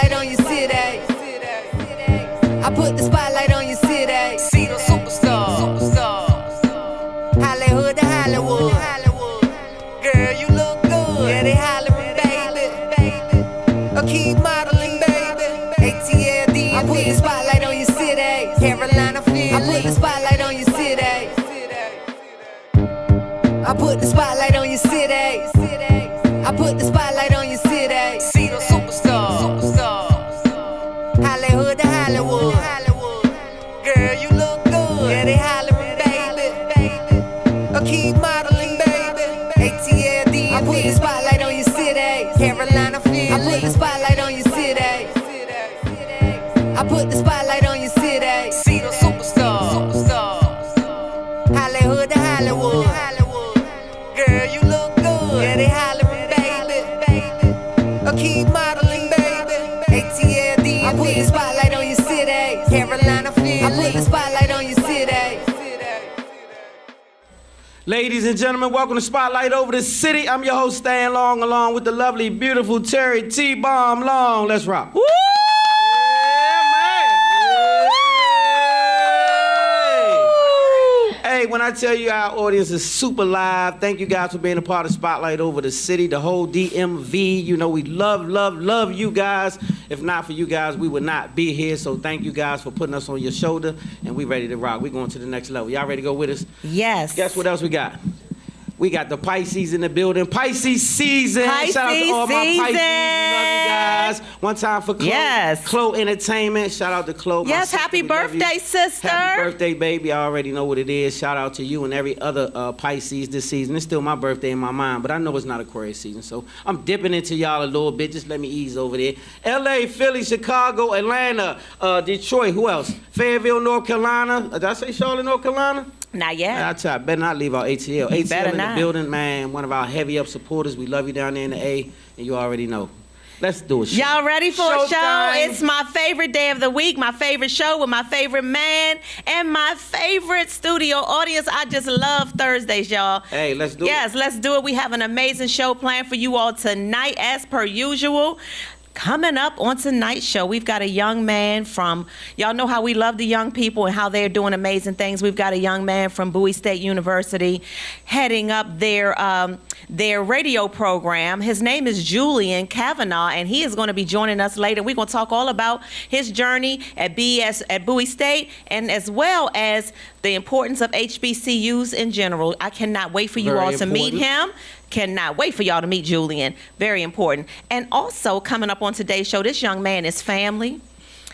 spotlight on your city. I put the spotlight on your city. See the superstars. Hollywood to Hollywood. Girl, you look good. Yeah, they hollering, baby. Keep modeling, baby. ATLD. I put the spotlight on your city. Carolina, Philly. I put the spotlight on your city. I put the spotlight on your city. I put the spotlight on your city. See the superstars. Hollywood to Hollywood. Girl, you look good. Yeah, they hollering, baby. Keep modeling, baby. ATLD. I put the spotlight on your city. Carolina, Philly. I put the spotlight on your city. I put the spotlight on your city. See the superstars. Hollywood to Hollywood. Girl, you look good. Yeah, they hollering, baby. Keep modeling, baby. ATLD. I put the spotlight on your city. Carolina, Philly. I put the spotlight on your city. Ladies and gentlemen, welcome to Spotlight Over the City. I'm your host, Stan Long, along with the lovely, beautiful Terry T-Bomb Long. Let's rock. Woo! Hey, when I tell you our audience is super live, thank you guys for being a part of Spotlight Over the City, the whole DMV. You know, we love you guys. If not for you guys, we would not be here. So thank you guys for putting us on your shoulder, and we ready to rock. We're going to the next level. Y'all ready to go with us? Yes. Guess what else we got? We got the Pisces in the building. Pisces season. Pisces Shout out to all my Pisces. season. We love you guys. One time for Chloe. Yes. Chloe Entertainment. Shout out to Chloe. Yes, happy birthday, sister. Happy birthday, baby. I already know what it is. Shout out to you and every other Pisces this season. It's still my birthday in my mind, but I know it's not Aquarius season, so I'm dipping into y'all a little bit. Just let me ease over there. L.A., Philly, Chicago, Atlanta, Detroit. Who else? Fayetteville, North Carolina. Did I say Charlotte, North Carolina? Not yet. I try. Better not leave out ATL. ATL better in not. the building, man. One of our heavy up supporters. We love you down there in the A, and you already know. Let's do it. Y'all ready for a show? Showtime. It's my favorite day of the week, my favorite show with my favorite man, and my favorite studio audience. I just love Thursdays, y'all. Hey, let's do it. Yes, let's do it. We have an amazing show planned for you all tonight, as per usual. Coming up on tonight's show, we've got a young man from, y'all know how we love the young people and how they're doing amazing things. We've got a young man from Bowie State University heading up their radio program. His name is Julian Kavanaugh, and he is going to be joining us later. We're going to talk all about his journey at Bowie State, and as well as the importance of HBCUs in general. I cannot wait for you all to meet him. Cannot wait for y'all to meet Julian. Very important. And also coming up on today's show, this young man is family.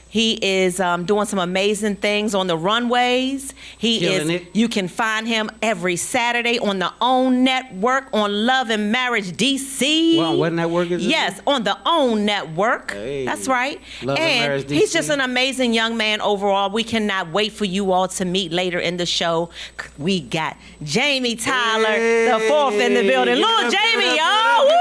He is doing some amazing things on the runways. Killing it. You can find him every Saturday on the OWN Network on Love and Marriage DC. Well, what network is it? Yes, on the OWN Network. Hey. That's right. Love and Marriage DC. He's just an amazing young man overall. We cannot wait for you all to meet later in the show. We got Jamie Tyler, the fourth in the building. Little Jamie, y'all. Woo!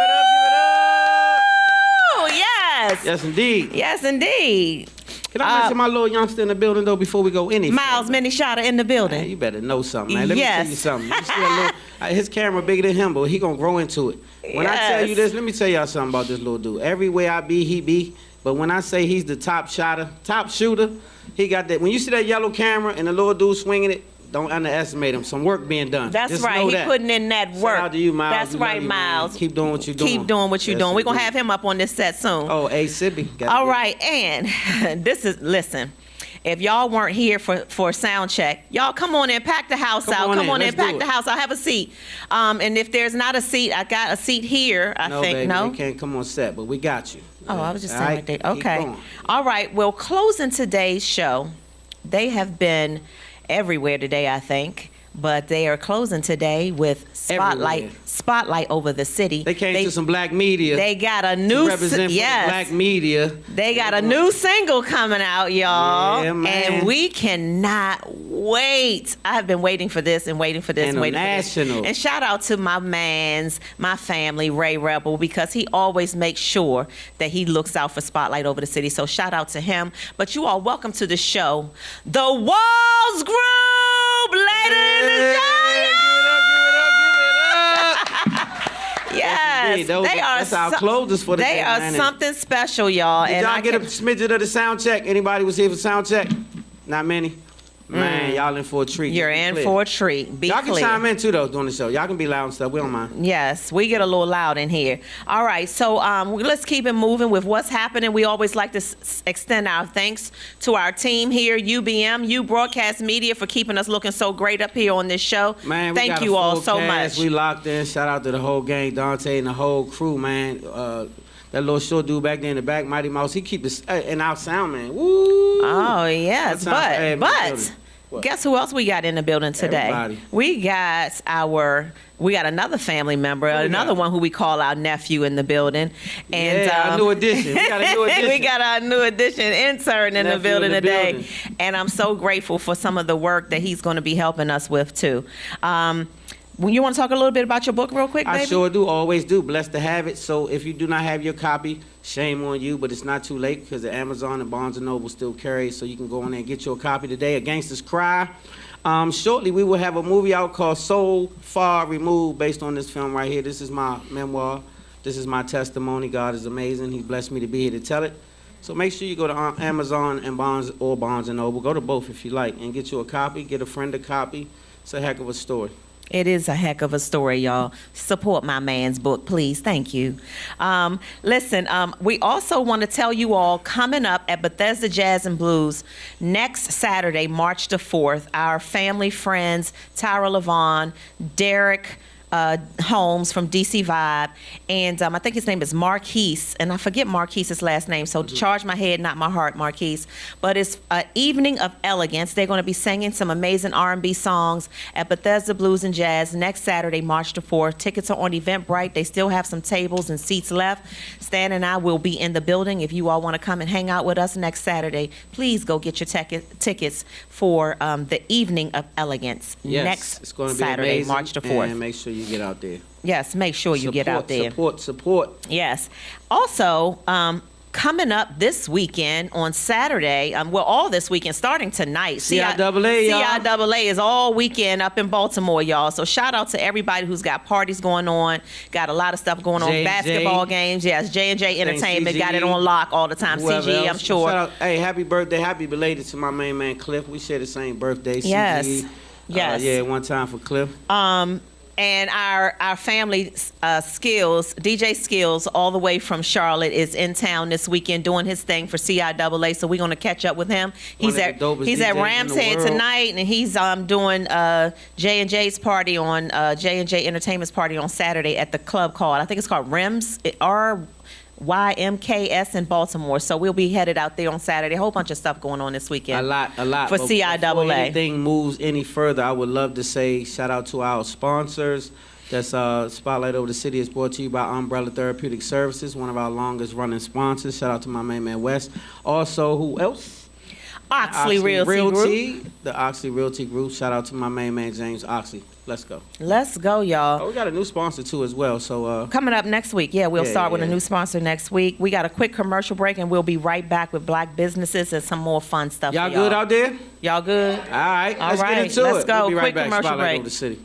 Yes. Yes, indeed. Yes, indeed. Can I mention my little youngster in the building, though, before we go any Miles further? Minnesota in the building. Man, you better know something, man. Let me Yes. tell you something. You see that little, his camera bigger than him, but he gonna grow into it. When I tell you Yes. this, let me tell y'all something about this little dude. Everywhere I be, he be. But when I say he's the top shooter, he got that. When you see that yellow camera and the little dude swinging it, don't underestimate him. Some work being done. That's Just right. know He that. putting in that work. Shout out to you, Miles. That's We love right, you, man. Miles. Keep doing what you're doing. Keep doing what you're Yes, doing. We're going to indeed. have him up on this set soon. Oh, A. Sibby. All right, and listen, if y'all weren't here for sound check, y'all come on in, pack the house out. Come on in, let's pack do the it. house out. Have a seat. And if there's not a seat, I got a seat here, I think. Baby, No? they can't come on set, but we got you. Oh, I was just All saying right, right there. keep Okay. going. All right. Well, closing today's show, they have been everywhere today, I think. But they are closing today with Everywhere. spotlight over the city. They came to some black media. They got a to new represent for the black media. They got a new single coming out, y'all. Yeah, man. And we cannot wait. I've been waiting for this and waiting for this and waiting for this. International. And shout out to my family, Ray Rebel, because he always makes sure that he looks out for Spotlight over the city. So shout out to him. But you all, welcome to the show, The Walls Group. Later in the show. Give it up. Yes. Yes, That's our closers for the day. They are man. something special, y'all. Did and y'all I get a can- smidget of the sound check? Anybody was here for sound check? Not many. Man, y'all in for a treat. You're Just be in clear. for a treat. Be Y'all can clear. chime in too though during the show. Y'all can be loud and stuff. We don't mind. Yes, we get a little loud in here. All right, so let's keep it moving with what's happening. We always like to extend our thanks to our team here, UBM, U Broadcast Media, for keeping us looking so great up here on this show. Man, we Thank got a you all full so cast. much. We locked in. Shout out to the whole gang, Dante and the whole crew, man. That little short dude back there in the back, Mighty Mouse, he keep this, and our sound man. Woo! Oh yes, One time for every but building. What? guess who else we got in the building today? Everybody. We got another family member, we another got? one who we call our nephew in the building. And Yeah, our new addition. We got a new addition. we got our new addition intern in the Nephew building in the today. building. And I'm so grateful for some of the work that he's going to be helping us with too. You want to talk a little bit about your book real quick, baby? I sure do, always do. Blessed to have it. So if you do not have your copy, shame on you, but it's not too late because the Amazon and Barnes & Noble still carry, so you can go in there and get your copy today. A Gangster's Cry. Shortly, we will have a movie out called Soul Far Removed based on this film right here. This is my memoir. This is my testimony. God is amazing. He blessed me to be here to tell it. So make sure you go to Amazon and Barnes & Noble. Go to both if you like and get you a copy. Get a friend a copy. It's a heck of a story. It is a heck of a story, y'all. Support my man's book, please. Thank you. Listen, we also want to tell you all, coming up at Bethesda Jazz and Blues next Saturday, March the 4th, our family friends, Tyra Levon, Derek Holmes from DC Vibe, and I think his name is Marquise, and I forget Marquise's last name, so charge my head, not my heart, Marquise. But it's an evening of elegance. They're going to be singing some amazing R&B songs at Bethesda Blues and Jazz next Saturday, March the 4th. Tickets are on Eventbrite. They still have some tables and seats left. Stan and I will be in the building. If you all want to come and hang out with us next Saturday, please go get your tickets for the evening of elegance Yes, next it's going to be Saturday, amazing, March the 4th. And make sure you get out there. Yes, make sure you get out there. Support. Yes. Also, coming up this weekend on Saturday, all this weekend, starting tonight. CIAA, y'all. CIAA is all weekend up in Baltimore, y'all. So shout out to everybody who's got parties going on, got a lot of stuff going on, J&J. basketball games. Yes, J&J Entertainment CG, got it on lock all the time. Whoever CG, else. I'm sure. Shout out, hey, happy birthday, happy belated to my main man Cliff. We share the same birthday. Yes. CG. Yes. Yeah, one time for Cliff. And our family Skills, DJ Skills, all the way from Charlotte, is in town this weekend doing his thing for CIAA. So we're going to catch up with him. He's of at the dopest he's at DJs Ram's in the Head world. tonight, and he's doing J&J's party on J&J Entertainment's party on Saturday at the club called, I think it's called RYMKS in Baltimore. So we'll be headed out there on Saturday. A whole bunch of stuff going on this weekend. A lot. For But before CIAA. anything moves any further, I would love to say shout out to our sponsors. That's Spotlight Over the City is brought to you by Umbrella Therapeutic Services, one of our longest running sponsors. Shout out to my main man West. Also, who else? Oxley Realty Group. The Oxley Realty Group. Shout out to my main man James Oxley. Let's go. Let's go, y'all. Oh, we got a new sponsor too as well. So Coming up next week, we'll Yeah, start with a yeah. new sponsor next week. We got a quick commercial break, and we'll be right back with Black businesses and some more fun stuff. y'all for good out there? Y'all good? All right. All Let's right, get into let's it. go. We'll be right Quick back. commercial Spotlight break. Over the City.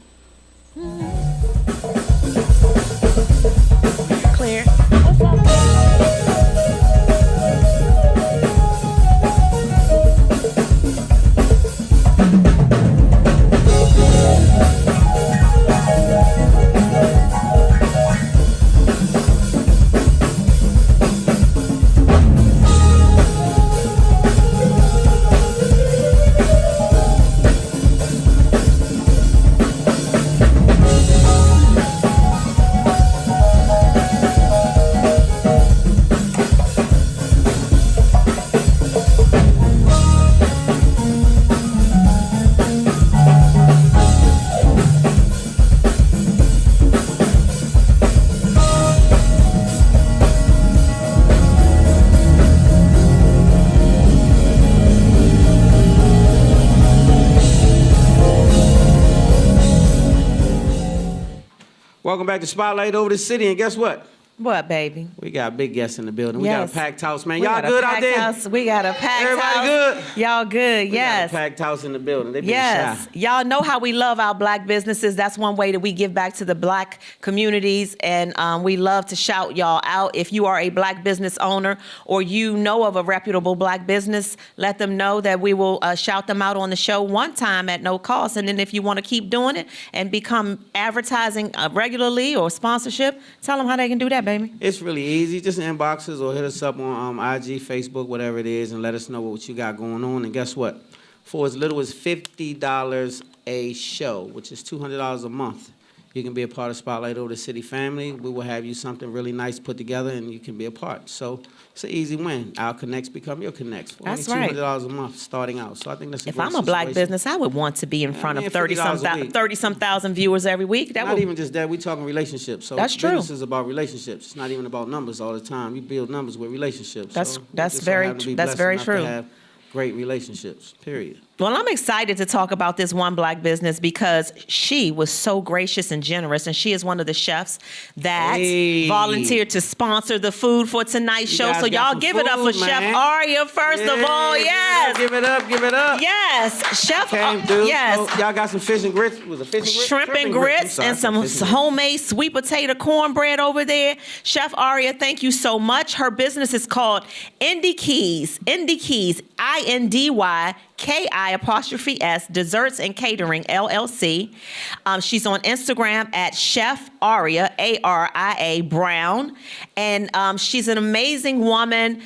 Clear. Welcome back to Spotlight Over the City, and guess what? What, baby? We got big guests in the building. We Yes. got a packed house, man. We Y'all got a good out packed there? house. We got a packed Everybody house. good? Y'all good, We yes. got a packed house in the building. They been Yes, shy. y'all know how we love our black businesses. That's one way that we give back to the black communities, and we love to shout y'all out. If you are a black business owner or you know of a reputable black business, let them know that we will shout them out on the show one time at no cost. And then if you want to keep doing it and become advertising regularly or sponsorship, tell them how they can do that, baby. It's really easy. Just inbox us or hit us up on IG, Facebook, whatever it is, and let us know what you got going on. And guess what? For as little as $50 a show, which is $200 a month, you can be a part of Spotlight Over the City family. We will have you something really nice put together, and you can be a part. So it's an easy win. Our connects become your connects. For That's only right. $200 a month starting out. So I think that's a If great I'm a black situation. business, I would want to be in front man, of $50 a week. 30-some thousand viewers every week. That Not would, even just that, we talking relationships. So That's true. business is about relationships. It's not even about numbers all the time. You build numbers with relationships. That's- So we that's just so very happen to be that's blessed very enough true. To have great relationships, period. Well, I'm excited to talk about this one black business because she was so gracious and generous, and she is one of the chefs that Hey. volunteered to sponsor the food for tonight's You show. guys So got y'all some give it up for food, Chef man. Aria first of all. Yes. Give it up, give it up. Yes, Chef. Came through. Yes. So y'all got some fish and grits. Was it fish and grits? Shrimp and grits I'm and sorry, some fish and grits. homemade sweet potato cornbread over there. Chef Aria, thank you so much. Her business is called Indie Keys, INDYKI''S Desserts and Catering LLC. She's on Instagram at Chef Aria, ARIA Brown. And she's an amazing woman,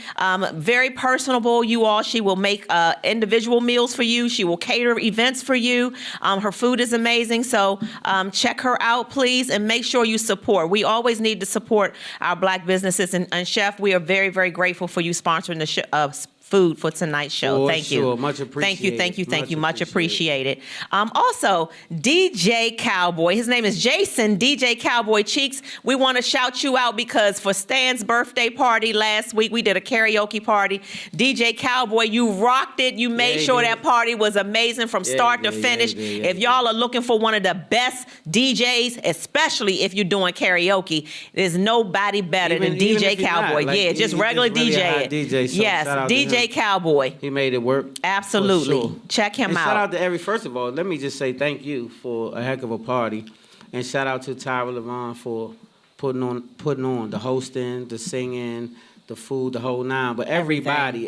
very personable, you all. She will make individual meals for you. She will cater events for you. Her food is amazing. So check her out, please, and make sure you support. We always need to support our black businesses. And Chef, we are very, very grateful for you sponsoring the food for tonight's show. For Thank you. sure. Much Thank you, appreciated. thank you, thank you. Much Much appreciated. Also, DJ Cowboy. His name is Jason, DJ Cowboy Cheeks. We want to shout you out because for Stan's birthday party last week, we did a karaoke party. DJ Cowboy, you rocked it. You made he sure did. that party was amazing from start to he did, finish. yeah, he did, If y'all are looking for one of the best DJs, especially if you're doing karaoke, there's nobody better than Even DJ if you're not, Cowboy. like, yeah, he's just regular really a DJ. hot it. DJ, so yes, shout out to DJ him. Cowboy. He made it work. Absolutely. For sure. Check him and out. Shout out to first of all, let me just say thank you for a heck of a party. And shout out to Tyra Levon for putting on the hosting, the singing, the food, the whole nine. But everybody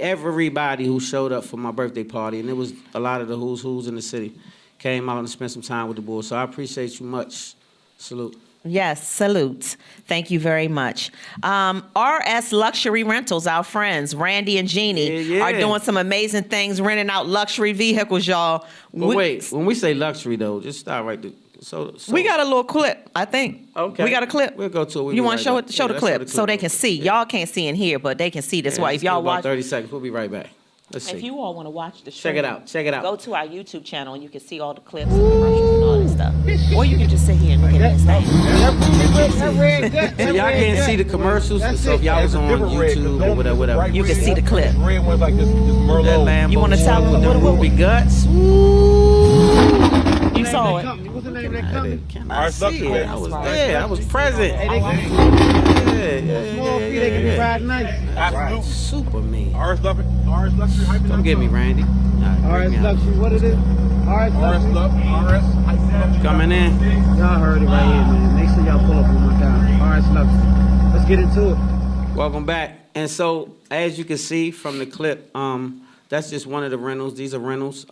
who showed up for my birthday party, and it was a lot of the who's in the city, came out and spent some time with the boys. So I appreciate you much. Salute. Yes, salute. Thank you very much. RS Luxury Rentals, our friends, Randy and Jeannie, Yeah. are doing some amazing things, renting out luxury vehicles, y'all. But wait, when we say luxury though, just stop right there. So We got a little clip, I think. Okay. We got a clip. We'll go to it. We'll You be want right to back. show Yeah, the let's clip so they can see? Yeah. Y'all can't see in here, but they can see. That's why. Yeah, If y'all about watch, 30 seconds, we'll be right back. Let's see. if you all want to watch the show, Check it out. Check it out. Go to our YouTube channel and you can see all the clips and commercials and all that stuff. Or you can just sit here and look at this thing. So y'all can't see the commercials. So if y'all was on YouTube or whatever, You can see the clip. Red one's like this that Merlot. Lambo You wanna tell with them the what- ruby guts. You saw it. What's the name of that company? Can I RS see Luxury. it? I was there. I was present. Small fee, they can be riding nice. Absolutely. Super me. RS Luxury. Come get me, Randy. RS Luxury, what it is? RS Luxury. RS. Coming in. Y'all heard it right here, man. Make sure y'all pull up on my guy. RS Luxury. Let's get into it. Welcome back. And so, as you can see from the clip, that's just one of the rentals. These are rentals.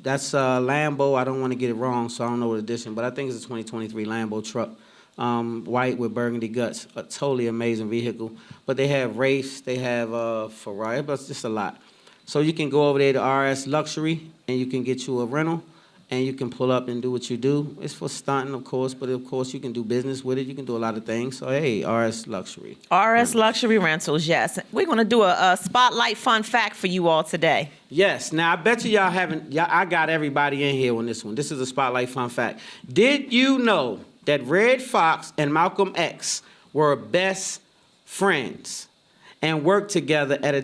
That's a Lambo. I don't want to get it wrong, so I don't know what edition, but I think it's a 2023 Lambo truck. White with burgundy guts. A totally amazing vehicle. But they have Wraiths, they have Ferrari, but it's just a lot. So you can go over there to RS Luxury, and you can get you a rental, and you can pull up and do what you do. It's for stunting, of course, but of course you can do business with it. You can do a lot of things. So, hey, RS Luxury. RS Luxury Rentals, yes. We're going to do a spotlight fun fact for you all today. Yes. Now, I bet y'all haven't, I got everybody in here on this one. This is a spotlight fun fact. Did you know that Red Fox and Malcolm X were best friends? and worked together at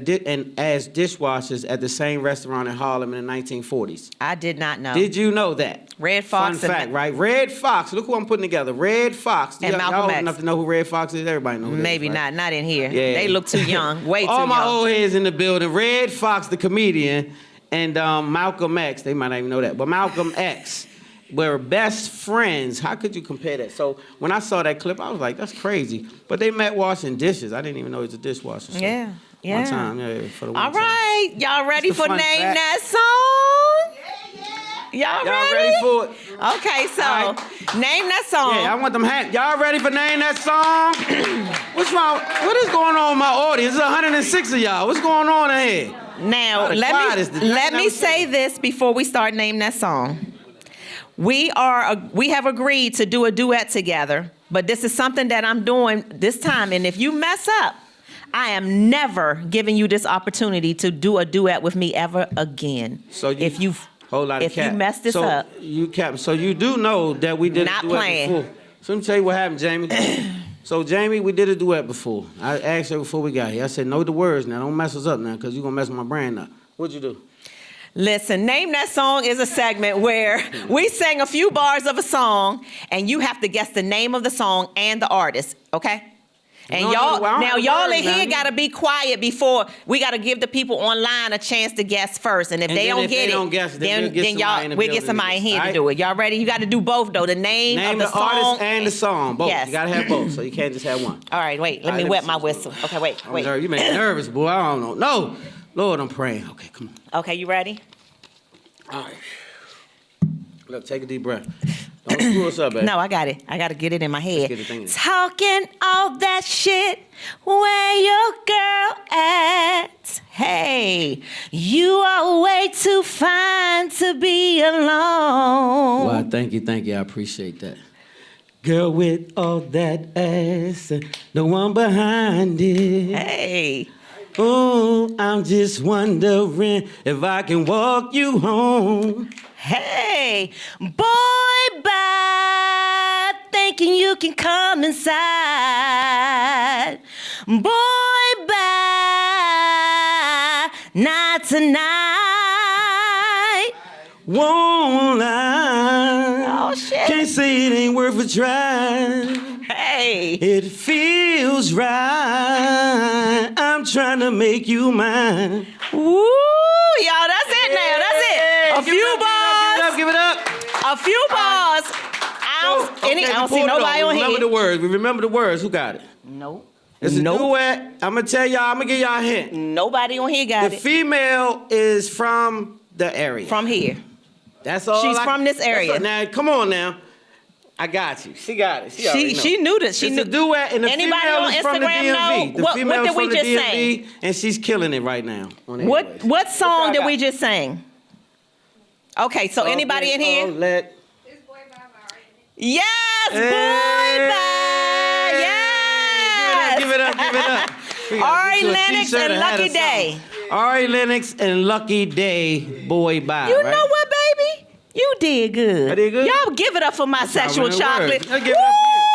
as dishwashers at the same restaurant in Harlem in the 1940s. I did not know. Did you know that? Red Fox Fun fact, right? Red Fox. Look who I'm putting together. Red Fox. And Malcolm y'all old X. enough to know who Red Fox is? Everybody knows who that Maybe is, right? not in here. Yeah. They look too young, way too All young. my old heads in the building. Red Fox, the comedian, and Malcolm X. They might not even know that, but Malcolm X were best friends. How could you compare that? So when I saw that clip, I was like, that's crazy. But they met washing dishes. I didn't even know he was a dishwasher. So Yeah. One time, yeah, for the one All time. right, y'all ready It's the for fun Name fact. That Song? Y'all Y'all ready for it? Okay, so All right. name that song. Yeah, I want them Y'all ready for Name That Song? What's wrong? What is going on with my audience? There's 106 of y'all. What's going on in here? Now, the quietest. let me Never say this before we start Name That Song. We have agreed to do a duet together, but this is something that I'm doing this time, and if you mess up, I am never giving you this opportunity to do a duet with me ever again. So if you whole lot of if you cap. mess this so up, So you do know that we did Not a duet playing. before. So let me tell you what happened, Jamie. So Jamie, we did a duet before. I asked her before we got here. I said, know the words now. Don't mess us up now, because you're going to mess my brain up. What'd you do? listen, Name That Song is a segment where we sing a few bars of a song, and you have to guess the name of the song and the artist, okay? And No, y'all, I don't now have y'all words, in here man. gotta be quiet before we gotta give the people online a chance to guess first. And if And they then don't if get they it, don't guess it, then we'll get then somebody in y'all the we'll get building somebody in to here guess, to all do it. Y'all ready? You gotta do both though. The name of the song artist and the song. Both. Yes. You got to have both, so you can't just have one. All right, wait. Let All me right, wet let me my see what's whistle. Okay, wait. You make me nervous, boy. I don't know. No. Lord, I'm praying. Okay, come on. Okay, you ready? All right. Look, take a deep breath. Don't screw us up, baby. No, I got it. I got to get it in my head. get the thing in. Talking all that shit, where your girl at? Hey, you are way too fine to be alone. Well, thank you. I appreciate that. Girl with all that ass, no one behind it. Hey, Oh, I'm just wondering if I can walk you home. hey, boy, bye, thinking you can come inside. Boy, bye, not tonight. Won't lie. Oh, shit. Can't say it ain't worth a try. Hey, It feels right. I'm trying to make you mine. woo, y'all, that's it now, that's it. A few bars, Give it up. a few bars. I don't see nobody on Remember the here. words. We remember the words. Who got it? Nope. It's a Nope. duet. I'm gonna tell y'all. I'm gonna give y'all a hint. Nobody on here got The it. female is from the area. From here. That's all. She's from this that's area. all. Now, come on now. I got you. She got it. She already know. She knew this. She It's knew. a duet, and the Anybody female on is from the Instagram DMV. know? The What female did is we from the just DMV, sing? and she's killing it right now. On What Airways. what song y'all did got? we just sing? Okay, so anybody in here? Yes, Hey. boy, bye. Yes. Give it up. We gotta Ari get you a Lennox t-shirt and that had Lucky a song. Day. Ari Lennox and Lucky Day, boy, bye. You right? know what, baby? You did good. I did good? Y'all give it up for my sexual remember the chocolate. words. Let's give it up for you.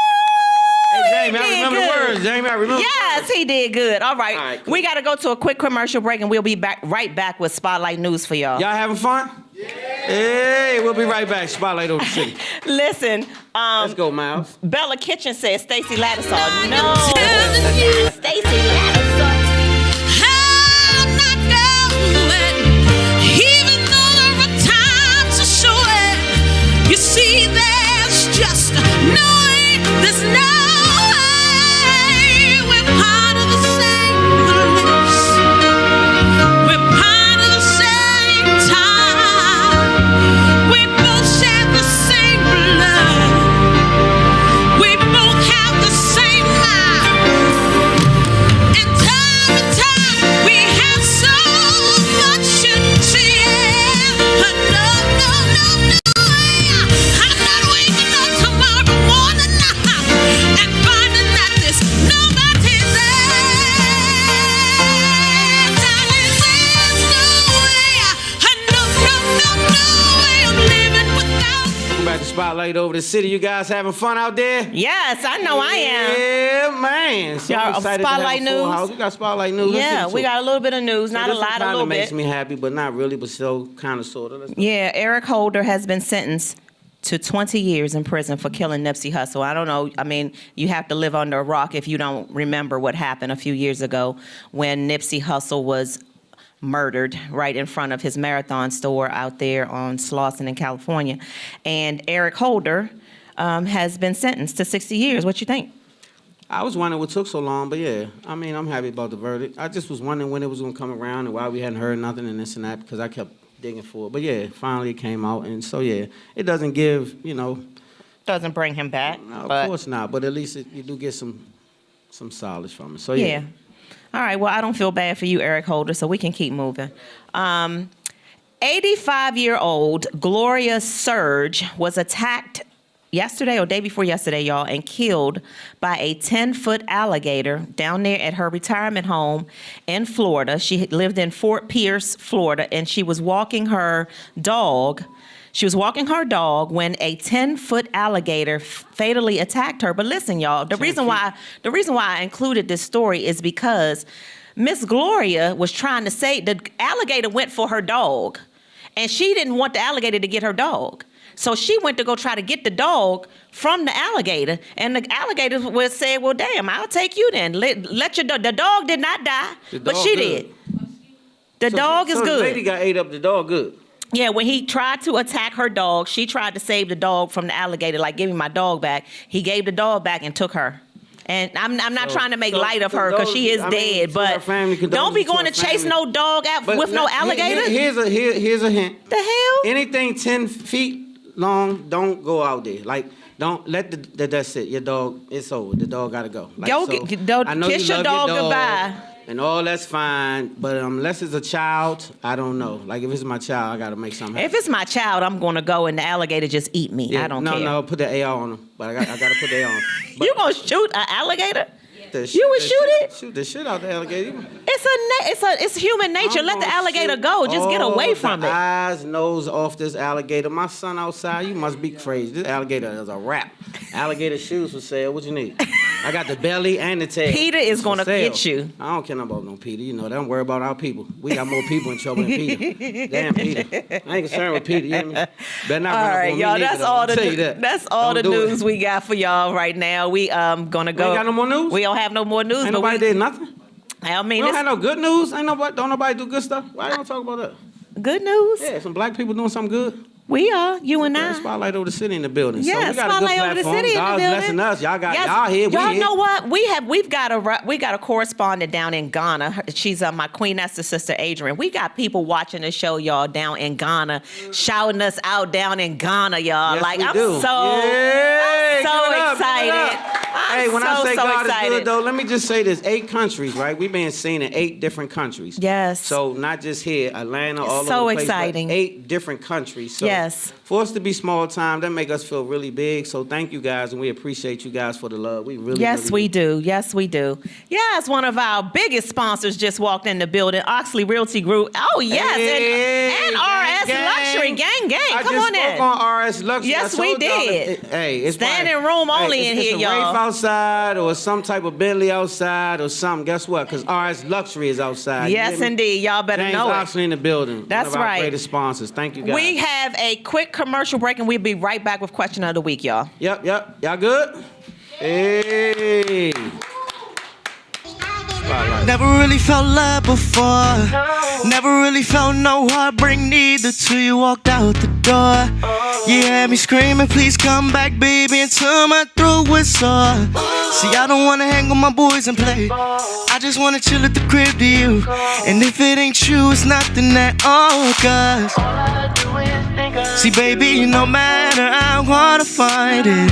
Hey, Jamie, I He did remember the good. words. Jamie, I remember. Yes, he did good. All right. All right, cool. We got to go to a quick commercial break, and we'll be right back with Spotlight News for y'all. Y'all having fun? Yeah. Hey, we'll be right back. Spotlight over the city. Listen, Let's go, Miles. Bella Kitchen says Stacey Lattisaw. No, telling you. Stacey Lattisaw. I'm not going, even though there are times to show it. You see, there's just no way, there's no way. We're part of the same place. We're part of the same time. We both share the same blood. We both have the same mind. And spotlight over the city. You guys having fun out there? Yes, I know I am. Yeah, man. So Y'all, excited Spotlight to have a full News? house. We got Spotlight News. Let's Yeah, get to we it. got a little bit of news, So not a this one lot, a kinda little makes bit. me happy, but not really, but still kind of, sort of. Let's go. Yeah, Eric Holder has been sentenced to 20 years in prison for killing Nipsey Hussle. I don't know. I mean, you have to live under a rock if you don't remember what happened a few years ago when Nipsey Hussle was murdered right in front of his Marathon store out there on Slauson in California. And Eric Holder has been sentenced to 60 years. What you think? I was wondering what took so long, but yeah, I mean, I'm happy about the verdict. I just was wondering when it was going to come around and why we hadn't heard nothing and this and that because I kept digging for it. But yeah, finally it came out. And so, yeah, it doesn't give, Doesn't bring him back. no, but of course not. But at least you do get some solace from it. So, yeah. yeah. All right. Well, I don't feel bad for you, Eric Holder, so we can keep moving. 85-year-old Gloria Surge was attacked yesterday or day before yesterday, y'all, and killed by a 10-foot alligator down there at her retirement home in Florida. She lived in Fort Pierce, Florida, and she was walking her dog. She was walking her dog when a 10-foot alligator fatally attacked her. But listen, y'all, the reason why I included this story is because Miss Gloria was trying to say the alligator went for her dog, and she didn't want the alligator to get her dog. So she went to go try to get the dog from the alligator, and the alligator would say, well, damn, I'll take you then. Let your dog. The dog did not die, The but dog she good. did. The dog is So the good. lady got ate up, the dog good. Yeah, when he tried to attack her dog, she tried to save the dog from the alligator, like, give me my dog back. He gave the dog back and took her. And I'm not trying to make light of her because she is dead, to her but family, don't be condolences going to to her chase family. no dog out But with no alligator. Here's a hint. The hell? Anything 10 feet long, don't go out there. Like, don't let that's it. Your dog, it's over. The dog gotta go. Like, Go so, get- don't- I know kiss you your love dog goodbye. And all that's fine, but unless it's a child, I don't know. Like if it's my child, I gotta make something happen. If it's my child, I'm going to go and the alligator just eat me. Yeah, I don't care. No, put the AR on him. But I gotta put the AR on. But You going to shoot an alligator? the you would the shoot it? Shoot the shit out the alligator. It's human nature. I'm Let the gonna alligator shoot go. Just get all away from the it. eyes, nose off this alligator. My son outside, you must be crazy. This alligator is a wrap. Alligator shoes for sale. What you need? I got the belly and the tail. Peter is It's gonna for sale. get you. I don't care nothing about no Peter. You know, don't worry about our people. We got more people in trouble than Peter. Damn Peter. I ain't concerned with Peter. You hear me? Better not All run up right, on me y'all. neither, That's though. all I'll the tell you that. that's all Don't the do it. news we got for y'all right now. We gonna go. got no more news? We don't have no more news. Ain't but nobody did nothing. I We mean, don't it's have no good news. Don't nobody do good stuff. Why you don't talk about that? good news. Yeah, some black people doing something good. We are you and Yeah, I. Spotlight over the city in the building. Yeah, so we got a good spotlight over the platform. city in the God's building. blessing us. Y'all got Yes. y'all here. We Y'all here. know what? We've got a correspondent down in Ghana. She's my Queen Esther's sister, Adrian. We got people watching the show, y'all, down in Ghana, shouting us out down in Ghana, y'all. Yes, like we I'm do. so Yeah, I'm so give it up, give it excited. up. I'm Hey, when I say so God excited. is good, though, let me just say this: 8 countries, right? We've been seen in 8 different countries. Yes. So not just here, Atlanta, all So over the place, exciting. but 8 different countries. So Yes. For us to be small time, that make us feel really big. So thank you guys, and we appreciate you guys for the love. We really, Yes, really we do. Yes, we do. Yes, one of our biggest sponsors just walked in the building, Oxley Realty Group. Oh, yes, Hey, and gang, RS gang. Luxury. Gang. I Come just on spoke in. on RS Luxury. Yes, I we told y'all did. Hey, it's Standing probably- room only in it's here, a y'all. Wraith outside or some type of Bentley outside or something. Guess what? Because RS Luxury is outside. You Yes, hear me? indeed. Y'all better James know it. Oxley in the building. That's one of our right. greatest sponsors. Thank you, guys. We have a quick commercial break, and we'll be right back with question of the week, y'all. Yep. Y'all good? Hey. Never really felt love before. Never really felt no heartbreak neither till you walked out the door. You had me screaming, please come back, baby, until my throat was sore. See, I don't wanna hang with my boys and play. I just wanna chill at the crib to you. And if it ain't true, it's nothing at all, cause see, baby, no matter how hard to find it,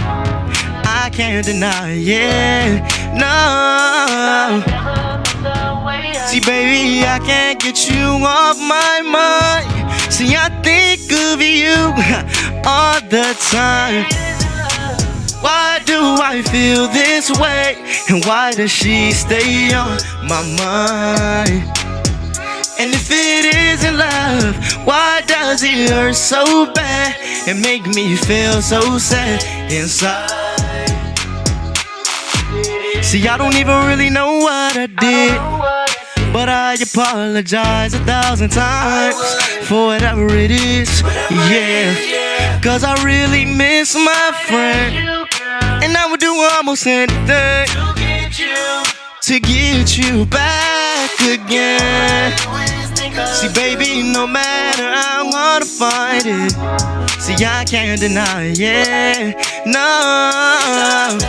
I can't deny it, yeah, no. See, baby, I can't get you off my mind. See, I think of you all the time. Why do I feel this way? And why does she stay on my mind? And if it isn't isn't love, why does it hurt so bad and make me feel so sad inside? See, I don't even really know what I did, but I apologize 1,000 times for whatever it is, yeah. Cause I really miss my friend, and I would do almost anything to get you back again. See, baby, no matter how hard I find it, see, I can't deny it, no.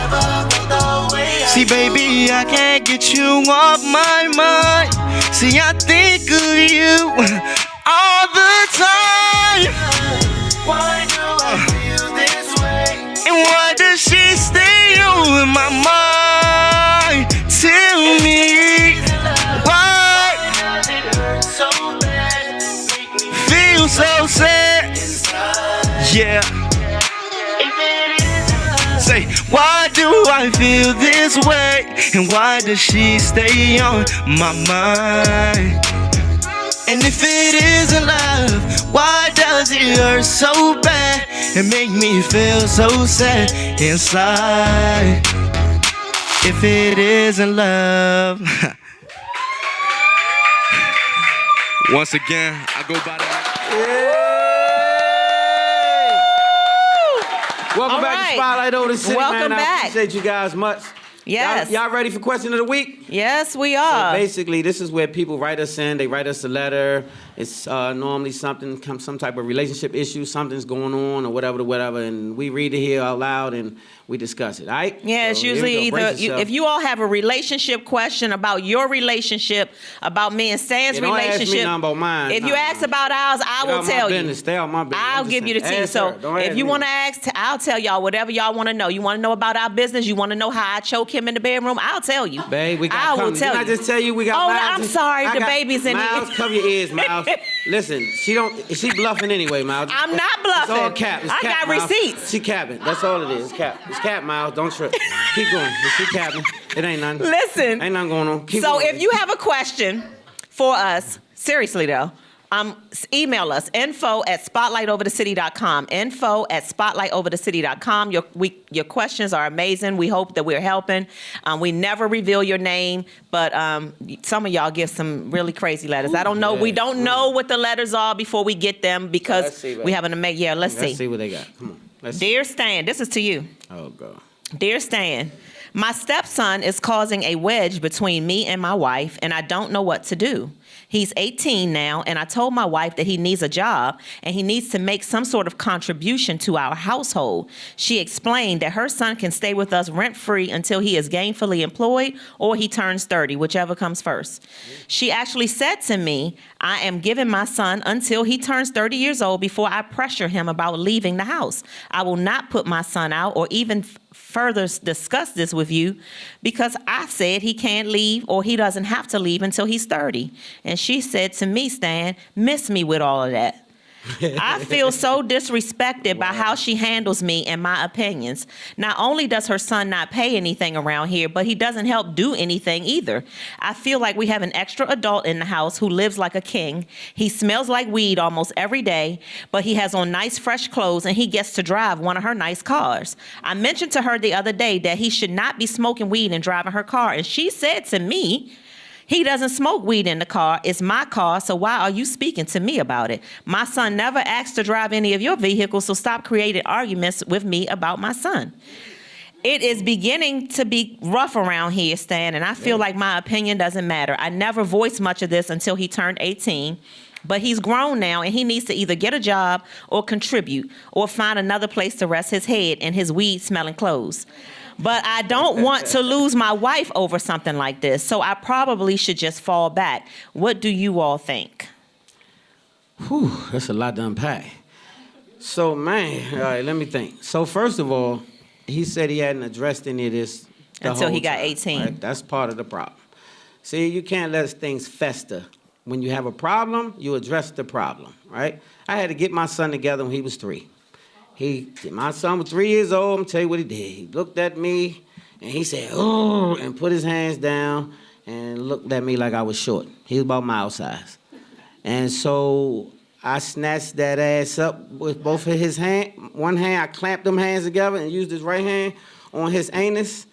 See, baby, I can't get you off my mind. See, I think of you all the time. Why do I feel this way? And why does she stay on my mind? Tell me why does it hurt so bad? Feel so sad. Yeah. Say, why do I feel this way? And why does she stay on my mind? And if it isn't love, why does it hurt so bad and make me feel so sad inside? If it isn't love. Once again, I go by the... Welcome All back right. to Spotlight Over the City, Welcome man. back. I appreciate you guys much. Yes. Y'all ready for question of the week? Yes, we So are. basically, this is where people write us in. They write us a letter. It's normally something, some type of relationship issue, something's going on or whatever, and we read it here out loud and we discuss it, all right? Yeah, it's So here we usually go. either Brace yourself. if you all have a relationship question about your relationship, about me and Stan's Yeah, don't ask me relationship. nothing about mine. If you Nah, ask nah. about ours, I Stay will out my tell you. business. Stay out my business. I'll I'm just give you the saying. tea. Ask So her. Don't ask if you me. want to ask, I'll tell y'all whatever y'all want to know. You want to know about our business? You want to know how I choke him in the bedroom? I'll tell you. Babe, we got I will company. tell Didn't you. I just tell you we got Oh, Miles I'm in- sorry, I the got- baby's in here. Miles, cover your ears, Miles. Listen, she bluffing anyway, Miles. I'm not It's all bluffing. cap. It's I cap, got Miles. receipts. She capping. That's all it is. It's cap. It's cap, Miles. Don't trip. Keep going. She capping. It ain't nothing. Listen. Ain't nothing going on. Keep So going. if you have a question for us, seriously though, email us, info@spotlightoverthecity.com, info@spotlightoverthecity.com. Your questions are amazing. We hope that we're helping. We never reveal your name, but some of y'all give some really crazy letters. I don't know. We don't know what the letters are before we get them Let's because see, baby. we haven't made. Yeah, let's Let's see. see what they got. Come on. Let's see. Dear Stan, this is to you. Oh, God. Dear Stan, my stepson is causing a wedge between me and my wife, and I don't know what to do. He's 18 now, and I told my wife that he needs a job and he needs to make some sort of contribution to our household. She explained that her son can stay with us rent-free until he is gainfully employed or he turns 30, whichever comes first. She actually said to me, I am giving my son until he turns 30 years old before I pressure him about leaving the house. I will not put my son out or even further discuss this with you because I said he can't leave or he doesn't have to leave until he's 30. And she said to me, Stan, miss me with all of that. I feel so disrespected by how she handles me and my opinions. Not only does her son not pay anything around here, but he doesn't help do anything either. I feel like we have an extra adult in the house who lives like a king. He smells like weed almost every day, but he has on nice fresh clothes and he gets to drive one of her nice cars. I mentioned to her the other day that he should not be smoking weed and driving her car, and she said to me, he doesn't smoke weed in the car. It's my car, so why are you speaking to me about it? My son never asked to drive any of your vehicles, so stop creating arguments with me about my son. It is beginning to be rough around here, Stan, and I feel like my opinion doesn't matter. I never voiced much of this until he turned 18, but he's grown now, and he needs to either get a job or contribute or find another place to rest his head in his weed-smelling clothes. But I don't want to lose my wife over something like this, so I probably should just fall back. What do you all think? Whew, that's a lot to unpack. So, man, all right, let me think. So, first of all, he said he hadn't addressed any of this the Until he whole got time, 18. right? That's part of the problem. See, you can't let things fester. When you have a problem, you address the problem, right? I had to get my son together when he was 3. My son was 3 years old. I'm gonna tell you what he did. He looked at me and he said, "Oh," and put his hands down and looked at me like I was short. He was about my size. And so I snatched that ass up with both of his one hand, I clamped them hands together and used his right hand on his anus,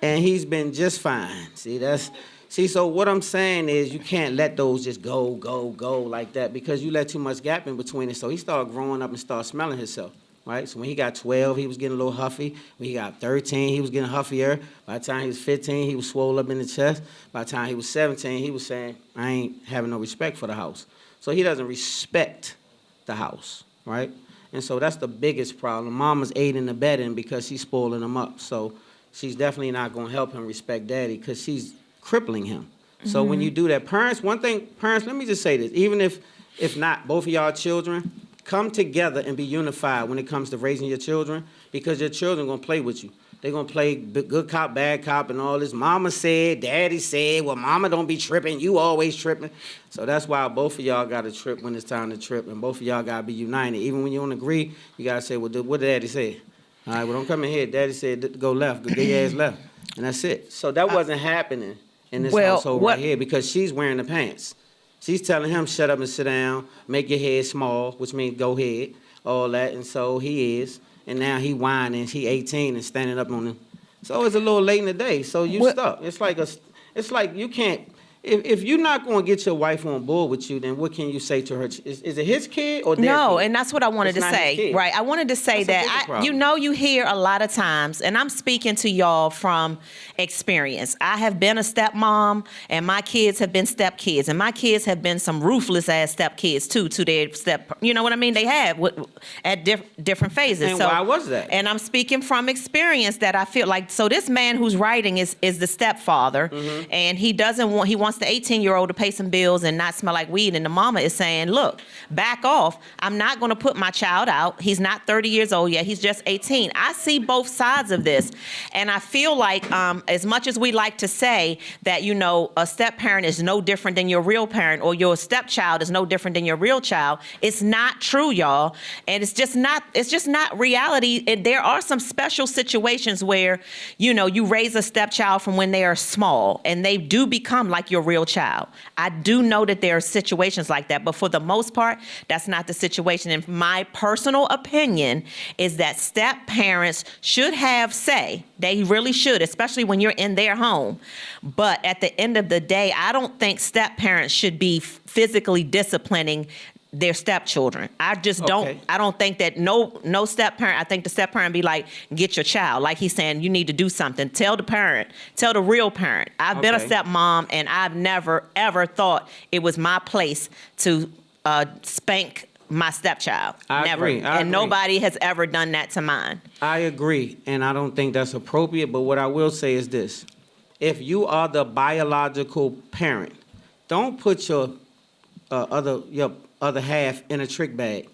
and he's been just fine. So what I'm saying is you can't let those just go like that, because you let too much gap in between it. So he started growing up and started smelling himself, right? So when he got 12, he was getting a little huffy. When he got 13, he was getting huffier. By the time he was 15, he was swole up in the chest. By the time he was 17, he was saying, I ain't having no respect for the house. So he doesn't respect the house, right? And so that's the biggest problem. Mama's aiding and abetting because she's spoiling him up. So she's definitely not going to help him respect daddy, because she's crippling him. So when you do that, parents, let me just say this, even if not, both of y'all children, come together and be unified when it comes to raising your children, because your children going to play with you. They're going to play good cop, bad cop, and all this. Mama said, daddy said, well, mama don't be tripping, you always tripping. So that's why both of y'all got to trip when it's time to trip, and both of y'all got to be united. Even when you don't agree, you got to say, well, what did daddy say? All right, well, don't come in here. Daddy said go left, go get your ass left. And that's it. So that wasn't happening in this household right here, because she's wearing the pants. She's telling him, shut up and sit down, make your head small, which means go ahead, all that. And so he is. And now he whining, he 18 and standing up on him. So it's a little late in the day, so you stuck. It's like you can't, if you're not going to get your wife on board with you, then what can you say to her? Is it his kid or their No, kid? and that's what I wanted to say. Right, I wanted to say that, you hear a lot of times, and I'm speaking to y'all from experience. I have been a stepmom, and my kids have been stepkids, and my kids have been some ruthless ass stepkids too, to their step. You know what I mean? They have at different phases. And so, why was that? And I'm speaking from experience that I feel like. So this man who's writing is the stepfather, and he wants the 18-year-old to pay some bills and not smell like weed, and the mama is saying, look, back off. I'm not going to put my child out. He's not 30 years old yet. He's just 18. I see both sides of this, and I feel like as much as we like to say that, a step-parent is no different than your real parent, or your stepchild is no different than your real child, it's not true, y'all, and it's just not reality. And there are some special situations where, you raise a stepchild from when they are small, and they do become like your real child. I do know that there are situations like that, but for the most part, that's not the situation. And my personal opinion is that step parents should have say. They really should, especially when you're in their home. But at the end of the day, I don't think step parents should be physically disciplining their stepchildren. I just don't. Okay. I don't think that no step parent. I think the step parent be like, get your child. Like he's saying, you need to do something. Tell the parent. Tell the real parent. I've been a stepmom, and I've never ever thought it was my place to spank my stepchild. I never. agree. And nobody has ever done that to mine. I agree, and I don't think that's appropriate. But what I will say is this: if you are the biological parent, don't put your other half in a trick bag.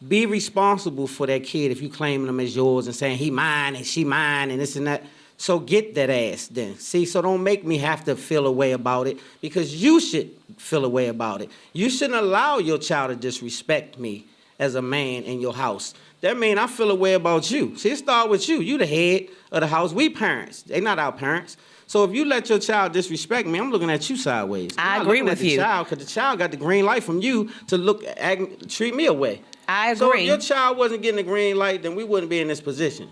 Be responsible for that kid if you claiming them as yours and saying he mine and she mine and this and that. So get that ass then. See, so don't make me have to feel a way about it, because you should feel a way about it. You shouldn't allow your child to disrespect me as a man in your house. That means I feel a way about you. See, it start with you. You the head of the house. We parents. They not our parents. So if you let your child disrespect me, I'm looking at you sideways. I agree with you. Because the child got the green light from you to treat me away. I agree. So if your child wasn't getting the green light, then we wouldn't be in this position.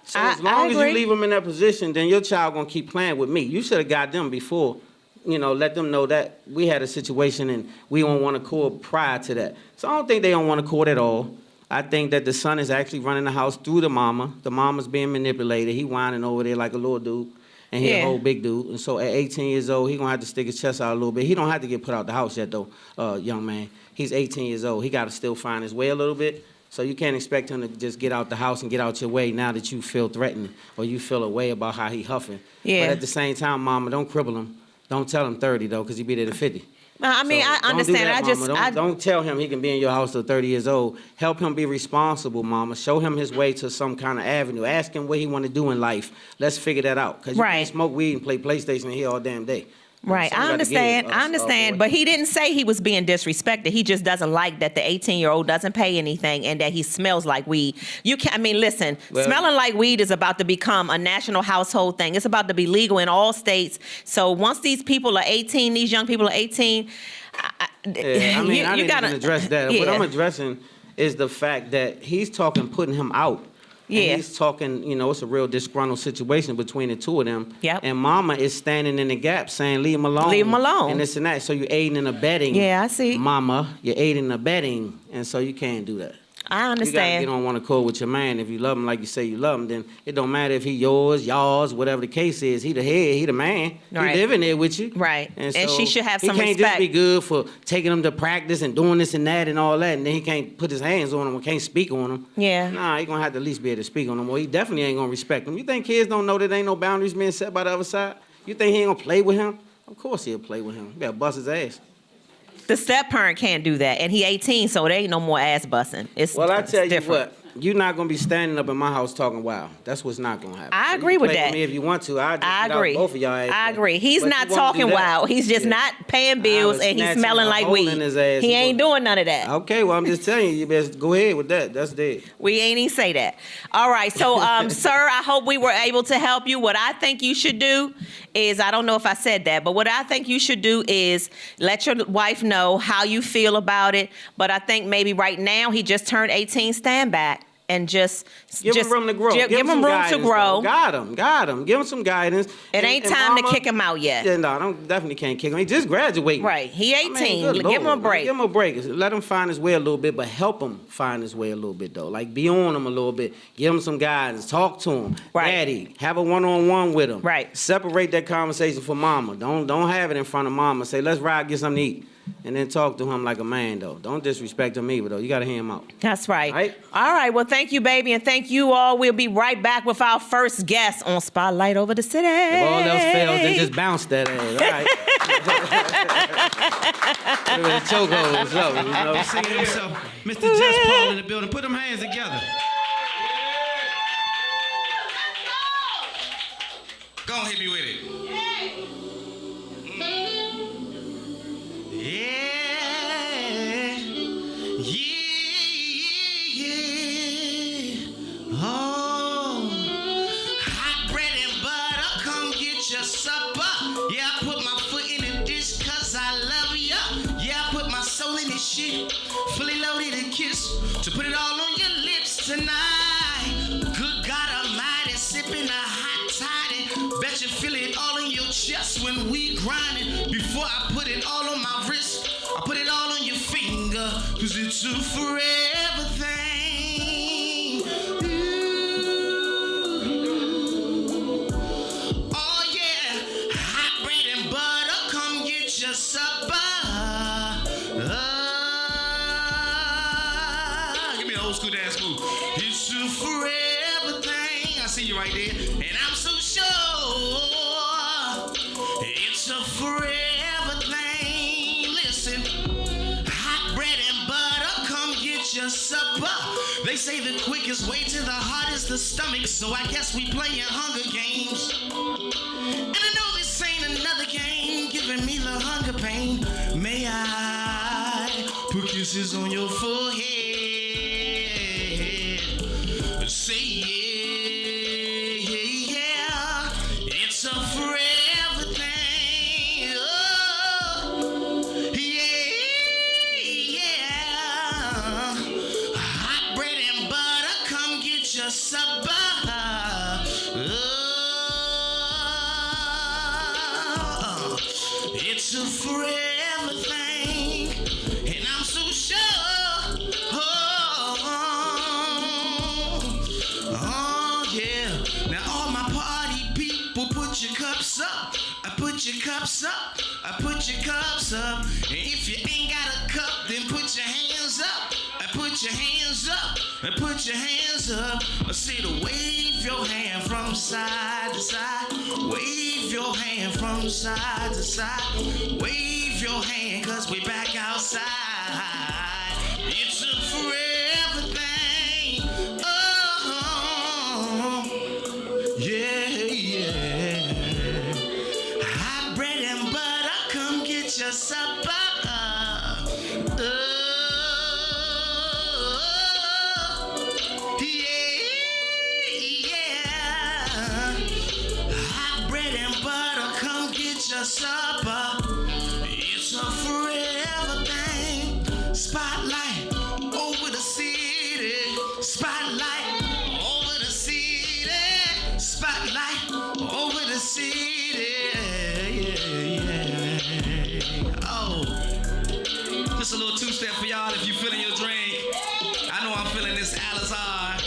So as long as you leave them in that position, then your child gonna keep playing with me. You should have got them before, let them know that we had a situation and we don't want to accord prior to that. So I don't think they don't want to accord at all. I think that the son is actually running the house through the mama. The mama's being manipulated. He whining over there like a little dude. And he a whole big dude. And so at 18 years old, he gonna have to stick his chest out a little bit. He don't have to get put out the house yet though, young man. He's 18 years old. He gotta still find his way a little bit. So you can't expect him to just get out the house and get out your way now that you feel threatened or you feel a way about how he huffing. Yeah. But at the same time, mama, don't cripple him. Don't tell him 30 though, because he be there to 50. I mean, So I don't understand. do that, mama. Don't tell him he can be in your house till 30 years old. Help him be responsible, mama. Show him his way to some kind of avenue. Ask him what he want to do in life. Let's figure that out. Because you can't smoke weed and play PlayStation here all damn day. Right, I understand, but he didn't say he was being disrespected. He just doesn't like that the 18-year-old doesn't pay anything and that he smells like weed. Listen, smelling like weed is about to become a national household thing. It's about to be legal in all states. So once these people are 18, these young people are 18, Yeah, I mean, I didn't even address that. What Yeah. I'm addressing is the fact that he's talking putting him out. Yeah. And he's talking, it's a real disgruntled situation between the two of them. Yep. And Mama is standing in the gap saying, leave him alone. Leave him alone. And this and that. So you're aiding and abetting. Yeah, I see. Mama, you're aiding and abetting. And so you can't do that. I You gotta understand. get on one accord with your man. If you love him like you say you love him, then it don't matter if he yours, y'all's, whatever the case is. He the head, he the man. Right. He living there with you. Right. And so she should have some He can't just respect. be good for taking him to practice and doing this and that and all that, and then he can't put his hands on him or can't speak on him. Yeah. Nah, he gonna have to at least be able to speak on him, or he definitely ain't gonna respect him. You think kids don't know that ain't no boundaries being set by the other side? You think he ain't gonna play with him? Of course he'll play with him. You better bust his ass. The step parent can't do that, and he 18, so there ain't no more ass busting. It's Well, I it's tell you different. what, you're not gonna be standing up in my house talking wild. That's what's not gonna happen. I So you agree with play that. me if you want to. I agree. Both of y'all. I agree. He's But not you won't do talking that. wild. He's just Yeah. not paying I bills, was and he's snatching smelling a like hole weed. in his ass. He He ain't was- doing none of that. Okay, well I'm just telling you, you best go ahead with that. That's dead. We ain't even say that. All right, so sir, I hope we were able to help you. What I think you should do is, I don't know if I said that, but what I think you should do is let your wife know how you feel about it. But I think maybe right now he just turned 18, stand back and just Give him room to grow. Give him some room to guidance, grow. though. Got him. Give him some guidance. It ain't time to kick him out yet. Yeah, no, I definitely can't kick him. He just graduated. Right, he 18. good Give him a Lord. break. Give him a break. Let him find his way a little bit, but help him find his way a little bit, though. Like, be on him a little bit. Give him some guidance. Talk to him. Right. Daddy, have a one-on-one with him. Right. Separate that conversation from Mama. Don't have it in front of Mama. Say, let's ride, get something to eat. And then talk to him like a man, though. Don't disrespect him either, though. You got to hear him out. That's right. Right? All right. Well, thank you, baby, and thank you all. We'll be right back with our first guest on Spotlight Over the City. If all else fails, then just bounce that ass. All right. With a chokehold or something, you know. Singing himself, Mr. Just Paul in the building. Put them hands together. Go on, hit me with it. Yeah. Oh, hot bread and butter, come get your supper. Yeah, I put my foot in the dish 'cause I love ya. Yeah, I put my soul in this shit, fully loaded and kiss to put it all on your lips tonight. Good God Almighty, sipping a hot toddy. Bet you feel it all in your chest when we grinding. Before I put it all on my wrist, I put it all on your finger, 'cause it's a forever thing. Ooh. Oh yeah, hot bread and butter, come get your supper. Give me an old school dance move. It's a forever thing. I see you right there, and I'm so sure it's a forever thing. Listen, hot bread and butter, come get your supper. They say the quickest way to the heart is the stomach, so I guess we playing Hunger Games. And I know this ain't another game giving me the hunger pain. May I put kisses on your forehead? Say yeah, it's a forever thing. Oh, yeah. Hot bread and butter, come get your supper. Oh, it's a forever thing, and I'm so sure. Oh, yeah. Now all my party people, put your cups up. I put your cups up. I put your cups up. And if you ain't got a cup, then put your hands up. I put your hands up. I put your hands up. I say to wave your hand from side to side. Wave your hand from side to side. Wave your hand, 'cause we back outside. It's a forever thing. Oh, yeah. Hot bread and butter, come get your supper. Yeah. Hot bread and butter, come get your supper. It's a forever thing. Spotlight over the city. Spotlight over the city. Yeah. Oh, just a little two-step for y'all if you feeling your drink. I know I'm feeling this Alizar.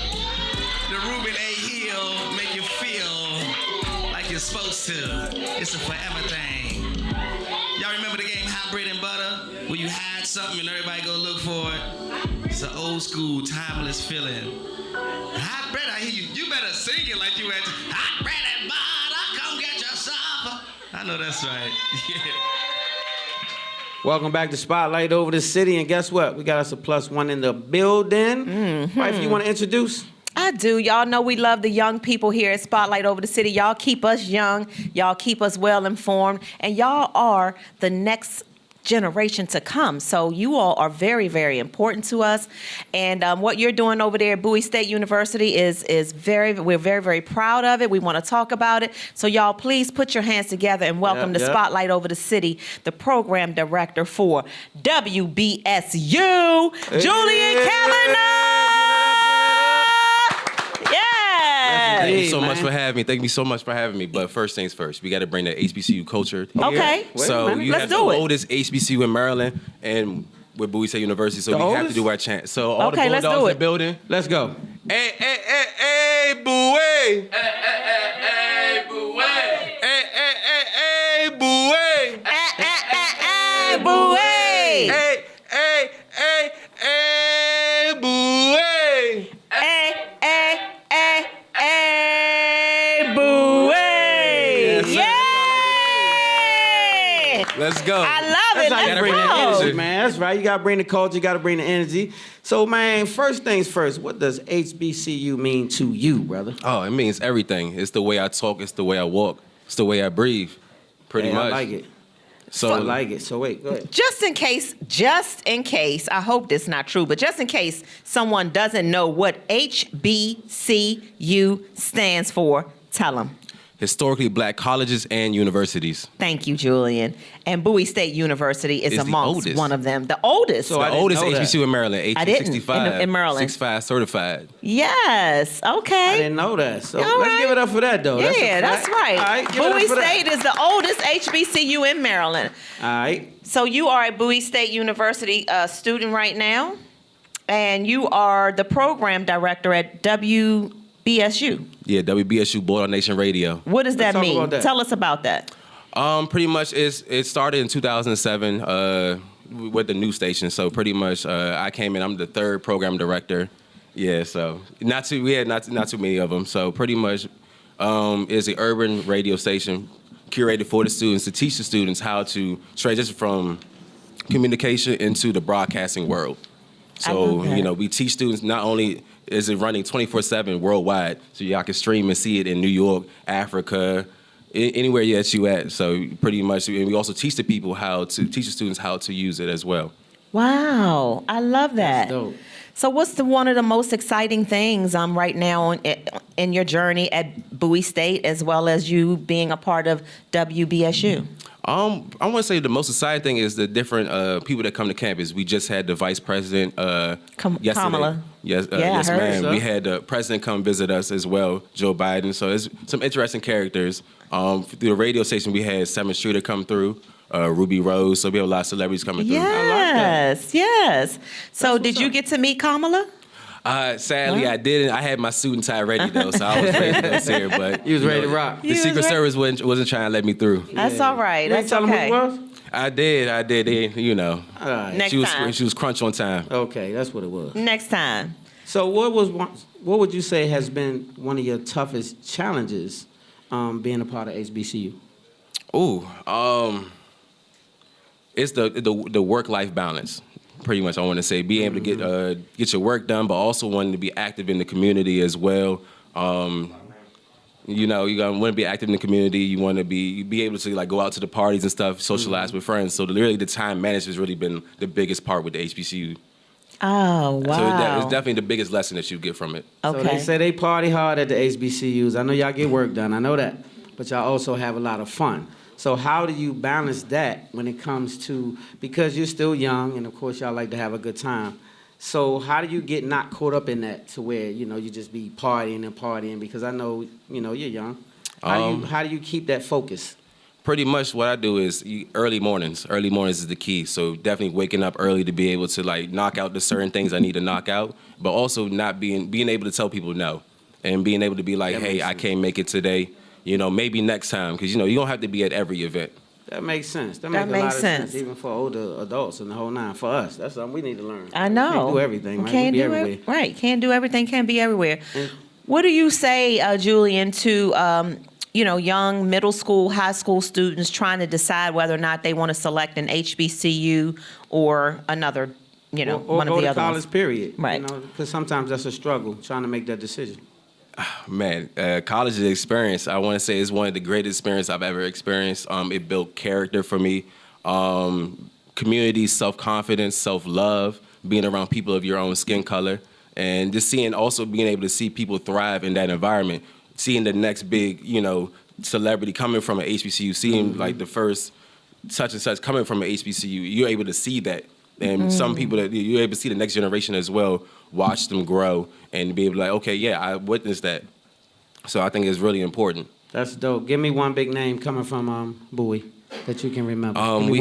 The Ruben A. Hill make you feel like you're supposed to. It's a forever thing. Y'all remember the game Hot Bread and Butter? Where you hide something and everybody go look for it? It's an old school, timeless feeling. Hot bread, I hear you. You better sing it like you had to. Hot bread and butter, come get your supper. I know that's right. Yeah. Welcome back to Spotlight Over the City, and guess what? We got us a +1 in the building. Wife, you want to introduce? I do. Y'all know we love the young people here at Spotlight Over the City. Y'all keep us young. Y'all keep us well informed. And y'all are the next generation to come. So you all are very, very important to us. And what you're doing over there at Bowie State University is we're very, very proud of it. We want to talk about it. So y'all please put your hands together and welcome to Spotlight Over the City, the program director for WBSU, Julian Kavanagh. Thank you so much for having me. Thank you so much for having me. But first things first, we got to bring the HBCU culture here. Okay. So you Let's have the do it. oldest HBCU in Maryland and with Bowie State University. So we have to do our chant. So all Okay, the let's do Bulldogs in it. the building. Let's go. Hey, hey, hey, hey, Bowie. Hey, hey, hey, Bowie. Hey, hey, hey, hey, Bowie. Hey, Bowie. Hey, hey, hey, hey, Bowie. Hey, Bowie. Yay! Let's go. I love it. That's how you Let's bring the go. energy, man. That's right. You got to bring the culture. You got to bring the energy. So, man, first things first, what does HBCU mean to you, brother? Oh, it means everything. It's the way I talk. It's the way I walk. It's the way I breathe. Pretty Hey, much. I like it. So I like it. So, wait, go ahead. Just in case, I hope this is not true, but just in case someone doesn't know what HBCU stands for, tell them. historically black colleges and universities. Thank you, Julian. And Bowie State University is It's the amongst oldest. one of them. The oldest. So The I didn't oldest know that. HBCU in Maryland, I didn't, 1865. in Maryland. 65 certified. Yes. I Okay. didn't know that. So All let's right. give it up for that, though. Yeah, that's that's a fact. right. All right, give it up Bowie for that. State is the oldest HBCU in Maryland. All right. So you are a Bowie State University student right now, and you are the program director at WBSU. Yeah, WBSU Bulldog Nation Radio. What does that talk mean? about that. Tell us about that. Pretty much it started in 2007 with the new station. So pretty much I came in. I'm the third program director. Yeah, so we had not too many of them. So pretty much it's an urban radio station curated for the students to teach the students how to transition from communication into the broadcasting world. I love that. So we teach students not only is it running 24/7 worldwide, so y'all can stream and see it in New York, Africa, anywhere that you at. So pretty much, and we also teach the students how to use it as well. Wow, I love that. That's dope. So what's one of the most exciting things right now in your journey at Bowie State, as well as you being a part of WBSU? I want to say the most exciting thing is the different people that come to campus. We just had the vice president yesterday. Kamala. Yes, Yeah, I yes, heard. ma'am. So? We had the president come visit us as well, Joe Biden. So it's some interesting characters. Through the radio station, we had 7th Streeter come through, Ruby Rose. So we have a lot of celebrities coming through. Yes, yes. So did you get to meet Kamala? Sadly, I didn't. I had my suit and tie ready though, so I was ready to go see her. But You was ready to rock. The Secret Service wasn't trying to let me through. That's all right. You ain't That's tell okay. them who it was? I did. All right. Next time. She was crunch on time. Okay, that's what it was. Next time. So what would you say has been one of your toughest challenges being a part of HBCU? Ooh, it's the work-life balance. Pretty much, I want to say being able to get your work done, but also wanting to be active in the community as well. You want to be active in the community. You want to be able to like go out to the parties and stuff, socialize with friends. So really, the time management has really been the biggest part with the HBCU. Oh, wow. So it's definitely the biggest lesson that you get from it. So they say they party hard at the HBCUs. I know y'all get work done. I know that. But y'all also have a lot of fun. So how do you balance that when it comes to, because you're still young and of course y'all like to have a good time. So how do you get not caught up in that to where, you just be partying and partying? Because I know, you're young. How do you keep that focus? Pretty much what I do is early mornings. Early mornings is the key. So definitely waking up early to be able to like knock out the certain things I need to knock out, but also not being able to tell people no, and being able to be like, hey, I can't make it today. Maybe next time, because you don't have to be at every event. That makes sense. That makes a lot of sense, even for older adults and the whole nine. For us, that's something we need to learn. I know. Can't do everything, man. Can't We be do everywhere. it. Right. Can't do everything. Can't be everywhere. What do you say, Julian, to young middle school, high school students trying to decide whether or not they want to select an HBCU or another, or one go of the to other college, ones? period. Right. Because sometimes that's a struggle trying to make that decision. Man, college experience, I want to say, is one of the greatest experiences I've ever experienced. It built character for me, community, self-confidence, self-love, being around people of your own skin color, and just being able to see people thrive in that environment, seeing the next big, celebrity coming from an HBCU, seeing like the first such and such coming from an HBCU, you're able to see that. And some people that you're able to see the next generation as well, watch them grow and be able to like, okay, yeah, I witnessed that. So I think it's really important. That's dope. Give me one big name coming from Bowie that you can remember. We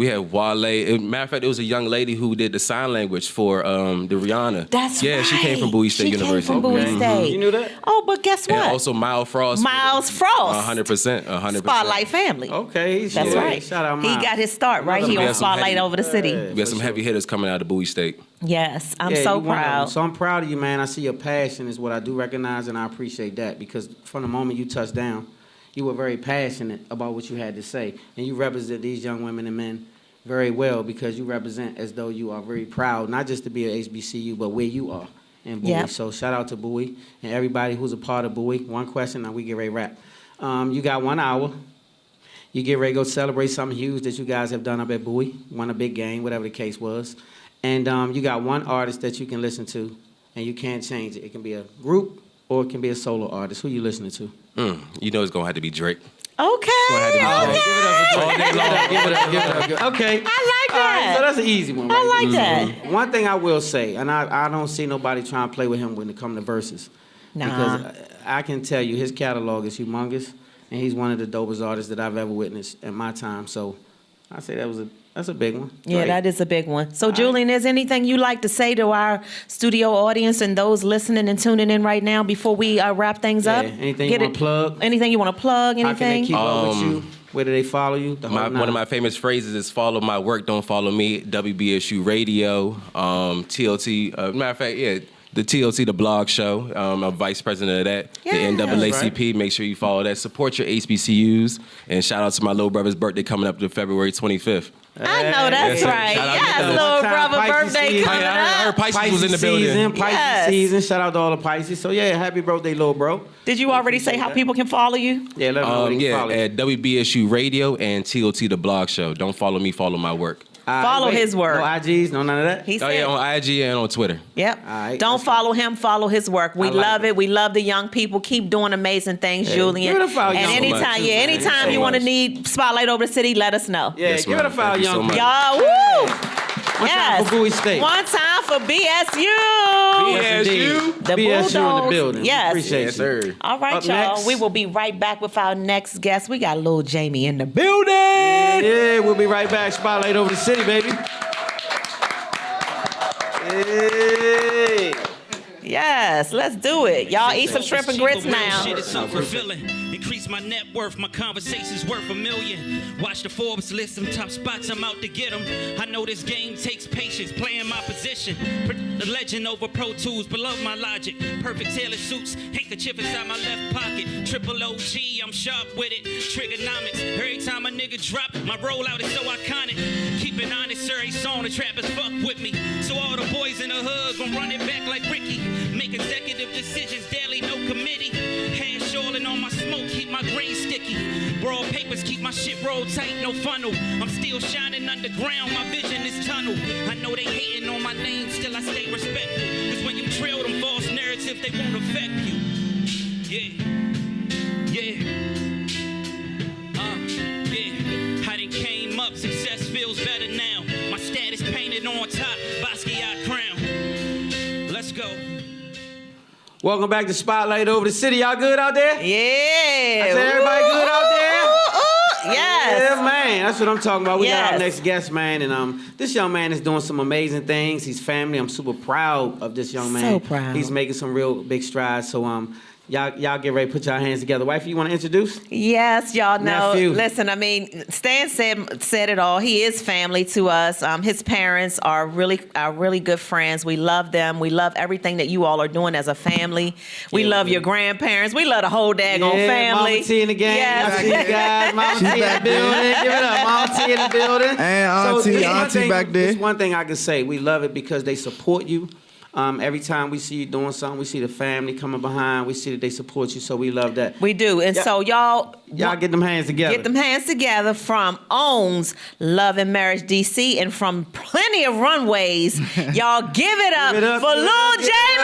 have Wale. Matter of fact, there was a young lady who did the sign language for the Rihanna. That's right. She came from Bowie State University. She came from Bowie State. You knew that? Oh, but guess what? And also Miles Frost. 100%. Spotlight family. Okay. That's right. Shout out He Miles. got his start right here on Spotlight Over the City. We got some heavy hitters coming out of Bowie State. Yes, I'm Yeah, so you one of them. proud. So I'm proud of you, man. I see your passion is what I do recognize, and I appreciate that because from the moment you touched down, you were very passionate about what you had to say, and you represent these young women and men very well because you represent as though you are very proud, not just to be at HBCU, but where you are in Bowie. Yep. So shout out to Bowie and everybody who's a part of Bowie. One question, now we get ready to wrap. You got 1 hour. You get ready to go celebrate something huge that you guys have done up at Bowie, won a big game, whatever the case was. And you got one artist that you can listen to, and you can't change it. It can be a group or it can be a solo artist. Who you listening to? You know it's going to have to be Drake. Okay. Give it up. Okay. I like All right, that. so that's an easy one. I Right? like that. One thing I will say, and I don't see nobody trying to play with him when it comes to verses. Nah. Because I can tell you his catalog is humongous, and he's one of the dopest artists that I've ever witnessed in my time. So I say that's a big one. Yeah, Drake. that is a big one. So, Julian, is anything you like to say to our studio audience and those listening and tuning in right now before we wrap things up? Anything you want to plug? Anything you want to plug? How can they Anything? keep up with you? Where do they follow you? The whole One nine. of my famous phrases is "Follow my work, don't follow me." WBSU Radio, TLT. Matter of fact, yeah, the TLT, the blog show. I'm vice president of that. Yeah. The NAACP. Make sure you follow that. Support your HBCUs, and shout out to my little brother's birthday coming up to February 25th. I know that's Yes, right. shout out Yes, to little One time brother Pisces birthday season. coming I heard up. Pisces was in the building. Season, Pisces Yes. season. Shout out to all the Pisces. So yeah, happy birthday, little bro. Did you already say how people can follow you? Yeah, let them know they can follow you. At WBSU Radio and TLT, the blog show. Don't follow me, follow my work. All right, Follow wait. his work. No IGs, no none of that. He Oh said. yeah, on IG and on Twitter. Yep. All right, Don't that's follow him, follow his work. We I like love it. it. We love the young people. Keep doing amazing things, Julian. give it a follow, And young people. anytime, Thank you anytime so you want to much. need Spotlight Over the City, let us know. Yeah, Yes, give it a ma'am. foul, Thank you so young much. people. Y'all, woo! One time for Bowie State. One time for BSU. Yes, indeed. The BSU in the Bulldogs. building. Yes. Appreciate Yes, you. sir. All right, Up y'all. next. We will be right back with our next guest. We got Lil Jamie in the building. Yeah, we'll be right back. Spotlight Over the City, baby. Hey. Yes, let's do it. Y'all eat some shrimp and grits now. Shit is so fulfilling. Increase my net worth, my conversations worth $1 million. Watch the Forbes list, some top spots, I'm out to get them. I know this game takes patience, playing my position. The legend over Pro Tools, below my logic. Perfect tailored suits, handkerchief inside my left pocket. Triple OG, I'm sharp with it. Trigonomics, every time a nigga drop, my rollout is so iconic. Keep it honest, sir, ain't song, the trappers fuck with me. So all the boys in the hood gon' run it back like Ricky. Make executive decisions daily, no committee. Hand shoaling on my smoke, keep my green sticky. Broad papers, keep my shit rolled tight, no funnel. I'm still shining underground, my vision is tunnel. I know they hating on my name, still I stay respectful. Cause when you trail them false narratives, they won't affect you. Yeah. I done came up, success feels better now. My status painted on top, Basquiat crown. Let's go. Welcome back to Spotlight Over the City. Y'all good out there? Yeah. I said everybody good out there? Yes. Yeah, man. That's what I'm talking about. We got Yes. our next guest, man, and this young man is doing some amazing things. He's family. I'm super proud of this young man. So proud. He's making some real big strides. So y'all get ready, put your hands together. Wife, you want to introduce? Yes, y'all know. Nephew. Listen, I mean, Stan said it all. He is family to us. His parents are really good friends. We love them. We love everything that you all are doing as a family. We love your grandparents. We love the whole daggone family. Mama T in the game. Yes. I see you guys. Mama T in the back there. building. Give it up. Mama T in the building. And Auntie this one thing- back there. This one thing I can say. We love it because they support you. Every time we see you doing something, we see the family coming behind. We see that they support you, so we love that. We do. And Yeah. so y'all Get them hands together. get them hands together from Owns Love and Marriage DC and from Plenty of Runways. Y'all give it up, Give it up, for give it Lil up, give it Jamie.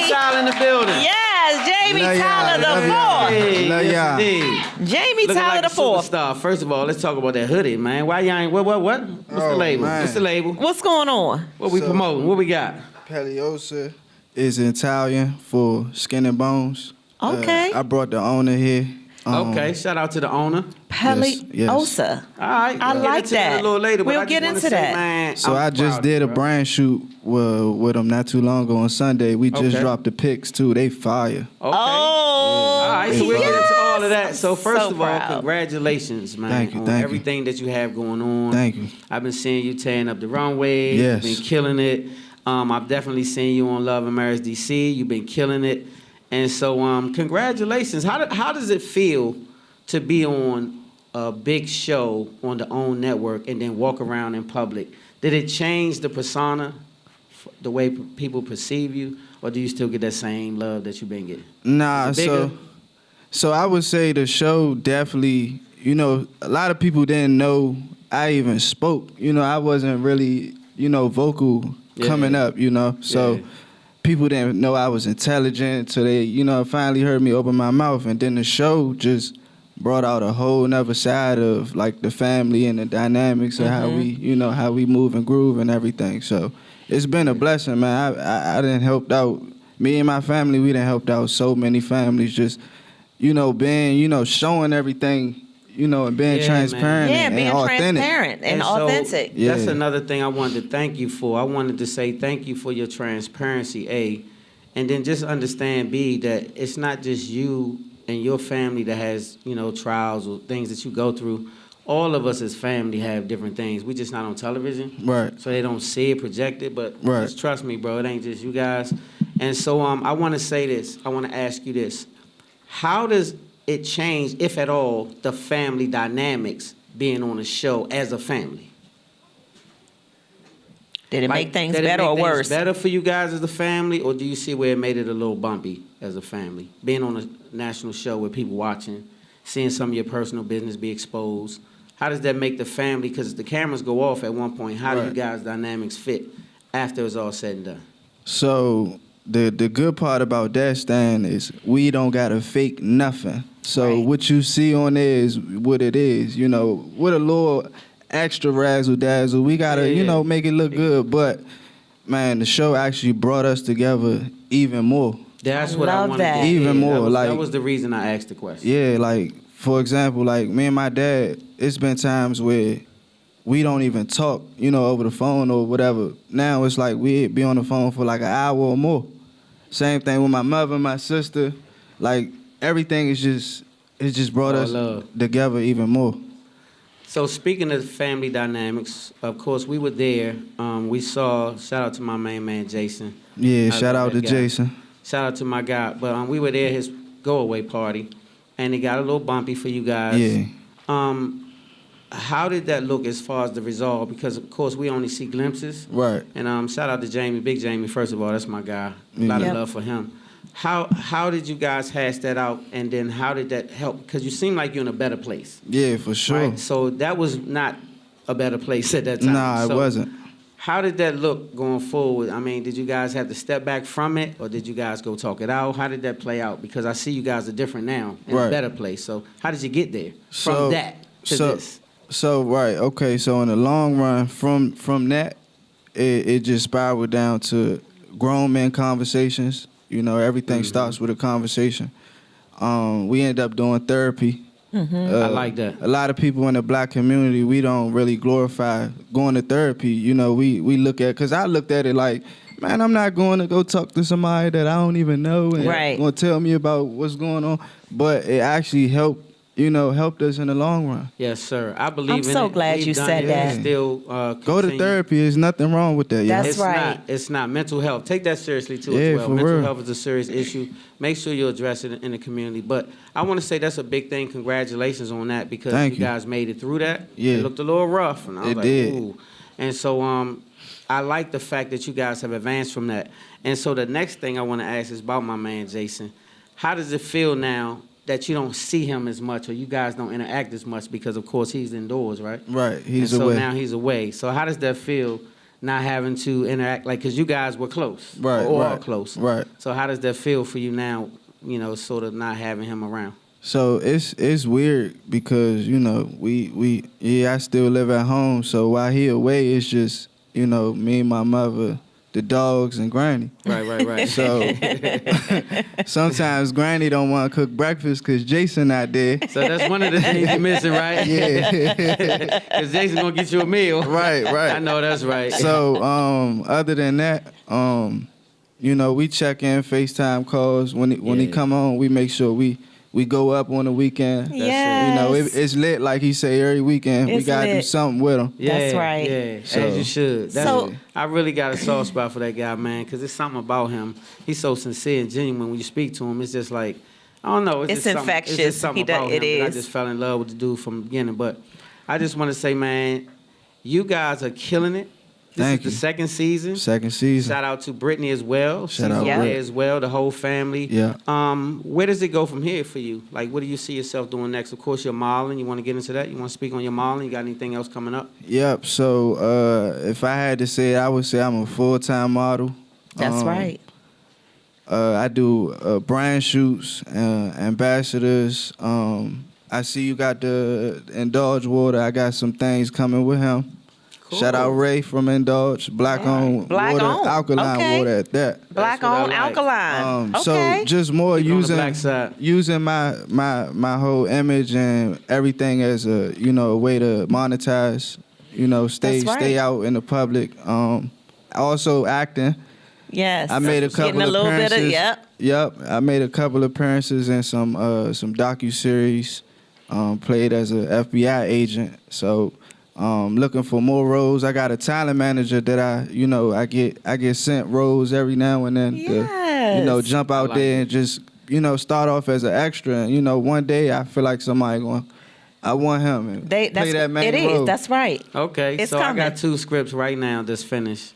Child in the building. Yes, Jamie Love y'all, Tyler the love y'all. fourth. Hey, Love yes, y'all. indeed. Jamie Looking Tyler like the a fourth. superstar. First of all, let's talk about that hoodie, man. Why y'all ain't what? What's the Oh, label? man. What's the label? What's going on? What we So- promoting? What we got? Paliosa is Italian for skin and bones. Okay. I brought the owner here. Okay, shout out to the owner. Paliosa. All right, I we'll like get into that that. a little later. We'll but I get just wanna into say, that. Man, So I'm I just proud did a of you, bro. brand shoot with them not too long ago on Sunday. We just Okay. dropped the pics too. They fire. Okay. Oh. All right, so we'll get into all of that. So first so of all, proud. congratulations, man, Thank you, on thank you. everything that you have going on. Thank you. I've been seeing you tearing up the runway. Yes. You've been killing it. I've definitely seen you on Love and Marriage DC. You've been killing it. And so congratulations. How does it feel to be on a big show on the OWN network and then walk around in public? Did it change the persona, the way people perceive you, or do you still get that same love that you've been getting? Nah, Is it bigger? so I would say the show definitely, a lot of people didn't know I even spoke. I wasn't really, vocal Yeah. coming up, So Yeah. people didn't know I was intelligent. So they, finally heard me open my mouth. And then the show just brought out a whole nother side of like the family and the dynamics of how we move and groove and everything. So it's been a blessing, man. I done helped out, me and my family, we done helped out so many families just, being, showing everything, and being Yeah, transparent Yeah, and being authentic. transparent and so, authentic. Yeah. That's another thing I wanted to thank you for. I wanted to say thank you for your transparency, A, and then just understand, B, that it's not just you and your family that has, trials or things that you go through. All of us as family have different things. We just not on television. Right. So they don't see it projected, but Right. just trust me, bro, it ain't just you guys. And so I want to say this. I want to ask you this. How does it change, if at all, the family dynamics being on a show as a family? Did it Like, make things did it better make or things worse? better for you guys as a family, or do you see where it made it a little bumpy as a family? Being on a national show with people watching, seeing some of your personal business be exposed. How does that make the family, because the cameras go off at one point, how do you Right. guys' dynamics fit after it's all said and done? So the good part about that, Stan, is we don't gotta fake nothing. So Right. what you see on there is what it is. With a little extra razzle dazzle, we gotta, Yeah. make it look good. But man, the show actually brought us together even more. That's I what I love wanted that. to hear. Even more, That like- was the reason I asked the question. Yeah, like for example, like me and my dad, it's been times where we don't even talk, over the phone or whatever. Now it's like we be on the phone for like an hour or more. Same thing with my mother, my sister. Like everything is just, it just brought All us love. together even more. So speaking of family dynamics, of course, we were there. We saw, shout out to my main man, Jason. Yeah, I shout love out to that guy. Jason. Shout out to my guy. But we were there at his go-away party, and it got a little bumpy for you guys. Yeah. How did that look as far as the resolve? Because, of course, we only see glimpses. Right. And shout out to Jamie, Big Jamie, first of all. That's my guy. A lot Yep. of love for him. How did you guys hash that out, and then how did that help? Because you seem like you're in a better place. Yeah, for sure. Right? So that was not a better place at that time. Nah, it So wasn't. How did that look going forward? I mean, did you guys have to step back from it, or did you guys go talk it out? How did that play out? Because I see you guys are different now, in a Right. better place. So how did you get there from So- that to so, this? So right, okay. So in the long run, from that, it just spiraled down to grown men conversations. You know, everything starts with a conversation. We end up doing therapy. I like that. A lot of people in the black community, we don't really glorify going to therapy. You know, we look at, because I looked at it like, man, I'm not going to go talk to somebody that I don't even know and Right. going to tell me about what's going on. But it actually helped us in the long run. Yes, sir. I believe I'm in so it. glad We've you done said it. that. We still Go to continue. therapy. There's nothing wrong with that. That's It's right. not. It's not. Mental health. Take that seriously too Yeah, as well. for Mental real. health is a serious issue. Make sure you address it in the community. But I want to say that's a big thing. Congratulations on that because Thank you you. guys made it through that. Yeah. It looked a little rough, and I was It like, did. ooh. And so I like the fact that you guys have advanced from that. And so the next thing I want to ask is about my man Jason. How does it feel now that you don't see him as much, or you guys don't interact as much because, of course, he's indoors, right? Right. He's and so away. now he's away. So how does that feel, not having to interact, like, because you guys were close, Right, or are right, close, right. So how does that feel for you now? You know, sort of not having him around. So it's weird because, you know, I still live at home. So while he away, it's just, you know, me and my mother, the dogs, and Granny. Right. So sometimes Granny don't want to cook breakfast because Jason not there. So that's one of the things you're missing, right? Yeah. Because Jason's gonna get you a meal. Right. I know that's right. So other than that, you know, we check in, FaceTime calls. When he Yeah. come home, we make sure we go up on the weekend. Yes. You know, it's lit like he say every weekend. We It's gotta do lit. something with him. That's right. Yeah, So- as you should. So- I really got a soft spot for that guy, man, because it's something about him. He's so sincere and genuine. When you speak to him, it's just like, I don't know. It's just something- infectious. It's just something It about him that I is. just fell in love with the dude from the beginning. But I just want to say, man, you guys are killing it. This Thank is you. the second season. Second season. Shout out to Brittany as well. Shout She's out, over Britt. there as well, the whole family. Yeah. Where does it go from here for you? Like, what do you see yourself doing next? Of course, you're modeling. You want to get into that? You want to speak on your modeling? You got anything else coming up? Yep. So if I had to say it, I would say I'm a full-time model. That's right. I do brand shoots, ambassadors. I see you got the Indulge Water. I got some things coming with him. Cool. Shout out Ray from Indulge. Black-owned Black water, owned. alkaline Okay. water at that. Black what I on like. alkaline. So Okay. just more Keep it on the black side. using my whole image and everything as a a way to monetize. Stay That's right. stay out in the public. Also acting. Yes. I made a couple Getting a little appearances. bit of, yep. Yep, I made a couple appearances in some docuseries. Played as a FBI agent. So looking for more roles. I got a talent manager that I get sent roles every now and then. Yes. To, jump out like there it. and just start off as an extra. And, one day I feel like somebody going, I want him and play that main it is. role. That's right. Okay, It's so coming. I got 2 scripts right now that's finished,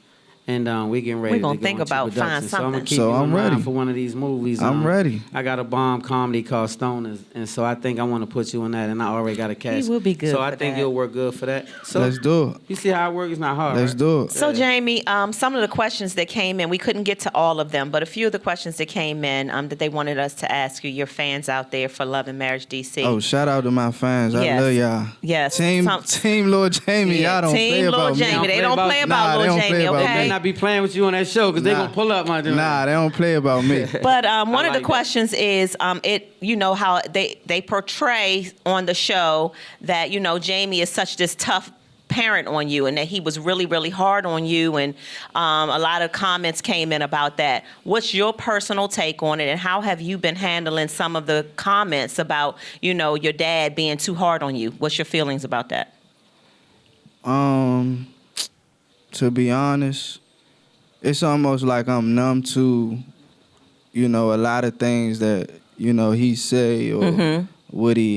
and we getting ready We gonna to go think into about production. find So I'm gonna something. keep So you in I'm mind ready. for one of these movies. I'm ready. I got a bomb comedy called Stoners, and so I think I want to put you in that, and I already got a cast. You will be good So I for think that. you'll work good for that. So Let's do it. You see how it works? It's not hard. Let's right? do it. So, Jamie, some of the questions that came in, we couldn't get to all of them, but a few of the questions that came in that they wanted us to ask you, your fans out there for Love and Marriage DC. Oh, shout out to my fans. Yes. I love y'all. Yes. Team Lil Jamie. Yeah, Y'all don't Team play Lil about Jamie. me. They don't play Nah, about they Lil don't play Jamie, about They okay? may not be playing with you on that show because they Nah. gonna pull up my dude. Nah, they don't play about me. But one of the like that. questions is, how they portray on the show that, Jamie is such this tough parent on you and that he was really, really hard on you. And a lot of comments came in about that. What's your personal take on it, and how have you been handling some of the comments about, your dad being too hard on you? What's your feelings about that? To be honest, it's almost like I'm numb to, a lot of things that, he say or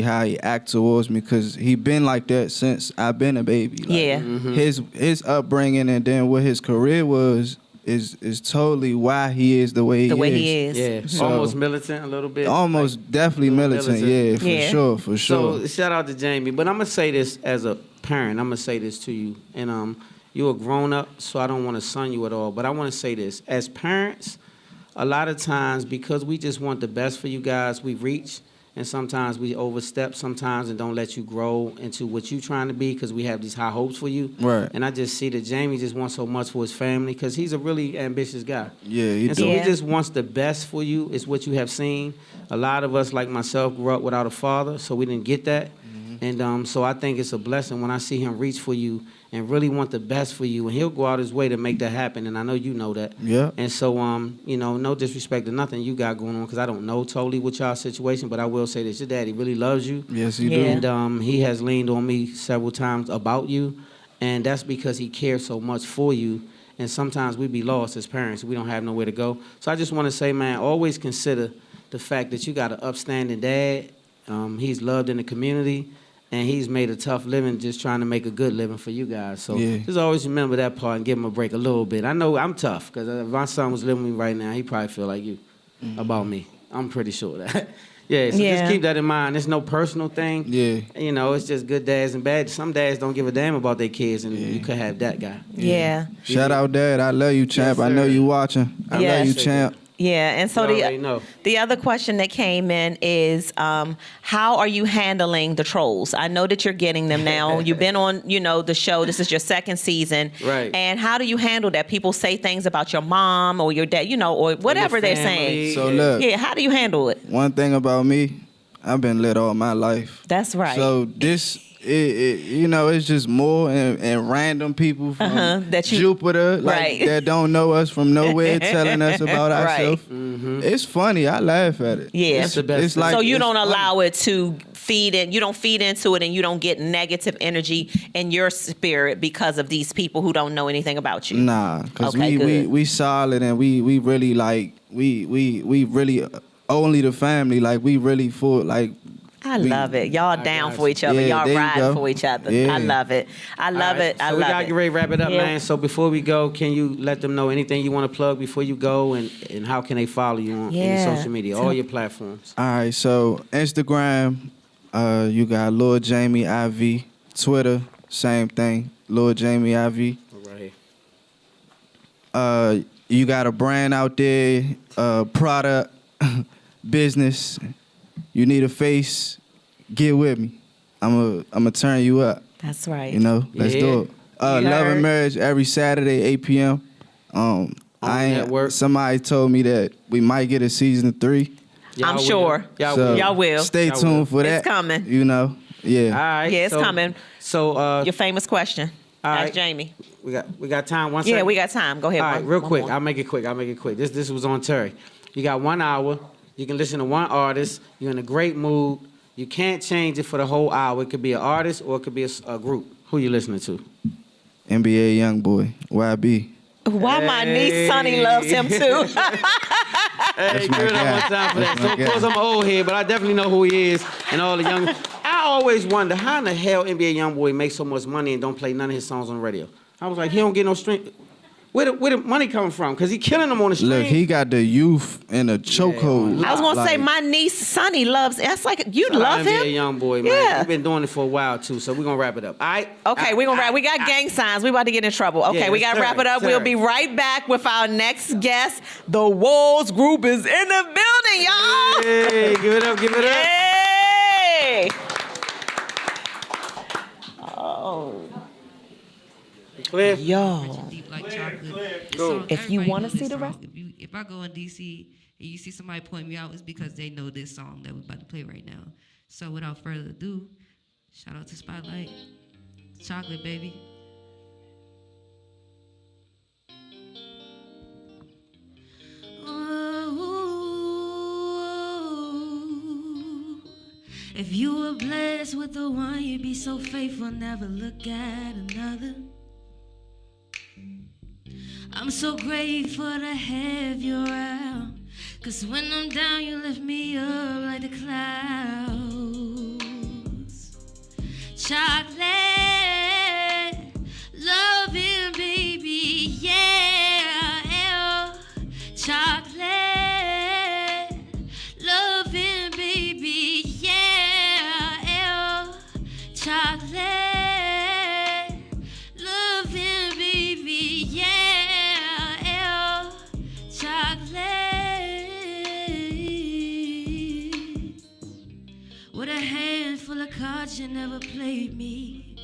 how he act towards me, because he been like that since I've been a baby. Like, Yeah. His upbringing and then what his career was is totally why he is the way he is. The way he is. Yeah, So- almost militant a little bit. Almost definitely little militant, militant. yeah, Yeah. for sure. So shout out to Jamie, but I'm gonna say this as a parent. I'm gonna say this to you, and you're a grown up, so I don't want to son you at all. But I want to say this: as parents, a lot of times because we just want the best for you guys, we reach And sometimes we overstep sometimes and don't let you grow into what you're trying to be because we have these high hopes for you. Right. And I just see that Jamie just wants so much for his family because he's a really ambitious guy. Yeah, he And so do. he just wants the best for you. It's what you have seen. A lot of us, like myself, grew up without a father, so we didn't get that. And so I think it's a blessing when I see him reach for you and really want the best for you. And he'll go out his way to make that happen. And I know you know that. Yeah. And so, you know, no disrespect to nothing you got going on because I don't know totally what y'all situation, but I will say this. Your daddy really loves you. Yes, he Yeah. do. And he has leaned on me several times about you. And that's because he cares so much for you. And sometimes we be lost as parents. We don't have nowhere to go. So I just want to say, man, always consider the fact that you got an upstanding dad. He's loved in the community. And he's made a tough living just trying to make a good living for you guys. So Yeah. just always remember that part and give him a break a little bit. I know I'm tough because if my son was living with me right now, he probably feel like you about me. I'm pretty sure of that. Yeah, so Yeah. just keep that in mind. It's no personal thing. Yeah. You know, it's just good dads and bad. Some dads don't give a damn about their kids, and you could have that guy. Yeah. Shout out, Dad. I love you, champ. Yes, I know sir. you watching. I Yes. love you, champ. Yeah, and so You already know. the other question that came in is, how are you handling the trolls? I know that you're getting them now. You've been on, you know, the show. This is your second season, Right. And how do you handle that? People say things about your mom or your dad, you know, or whatever they're saying. So look, Yeah, how do you handle it? one thing about me, I've been lit all my life. That's right. So this, you know, it's just more and random people from that you- Jupiter, like Right. that don't know us from nowhere, telling us about Right. ourselves. It's funny. I laugh at it. Yeah. That's the best It's thing. like So you it's don't funny. allow it to feed in. You don't feed into it, and you don't get negative energy in your spirit because of these people who don't know anything about you. Nah, because Okay, we good. solid and we really like we really only the family, like we really full, like I love it. Y'all down got for each other. Yeah, Y'all there you riding go. for each other. Yeah. I love it. I love All right, it. I so we love gotta it. get ready to wrap it up, Yeah. man. So before we go, can you let them know anything you want to plug before you go, and how can they follow you on any Yeah. social media, all your platforms? All right, so Instagram, you got Lord Jamie IV. Twitter, same thing, Lord Jamie IV. All right. You got a brand out there, product, business. You need a face, get with me. I'ma turn you up. That's right. You know, let's Yeah. do it. Love heard. and Marriage every Saturday, 8 p.m. network. Somebody told me that we might get a season 3. Y'all I'm will. sure. Y'all So will. Y'all will. Stay Y'all tuned will. for that. It's coming. You know, yeah. All right. Yeah, it's so- coming. So Your famous question. All Ask right. Jamie. we got time. One Yeah, second? we got time. Go ahead. All right, one- real one quick. more. I'll make it quick. This was on Terry. You got 1 hour. You can listen to one artist. You're in a great mood. You can't change it for the whole hour. It could be an artist or it could be a group. Who you listening to? NBA Youngboy, YB. Why my niece Sonny loves him too. Hey, my give it up guy. one time for that. That's So my of course guy. I'm an old head, but I definitely know who he is and all the young. I always wonder how in the hell NBA Youngboy makes so much money and don't play none of his songs on the radio. I was like, he don't get no stream. Where the money coming from? Because he killing them on the stream. Look, he got the youth in a chokehold. I was gonna say Like, my niece Sonny loves. That's like you Shout out love him. NBA Youngboy, man. Yeah. He's been doing it for a while too, so we're gonna wrap it up. All right. Okay, we're gonna wrap. We got gang signs. We about to get in trouble. Okay, Yeah, we gotta sorry, wrap it up. We'll sorry. be right back with our next guest. The Walls Group is in the building, y'all. Hey, give it up, give it up. Hey! Oh, Clear. yo. Deep like chocolate. This Cool. song, If you everybody wanna know this see the song. rest- If I go in DC and you see somebody point me out, it's because they know this song that we're about to play right now. So without further ado, shout out to Spotlight. Chocolate, baby. Ooh. If you were blessed with the one, you'd be so faithful, never look at another. I'm so grateful to have you around, 'cause when I'm down, you lift me up like the clouds. Chocolate, loving baby, yeah. Chocolate, loving baby, yeah. Chocolate, loving baby, yeah. Chocolate. cards, you never played me.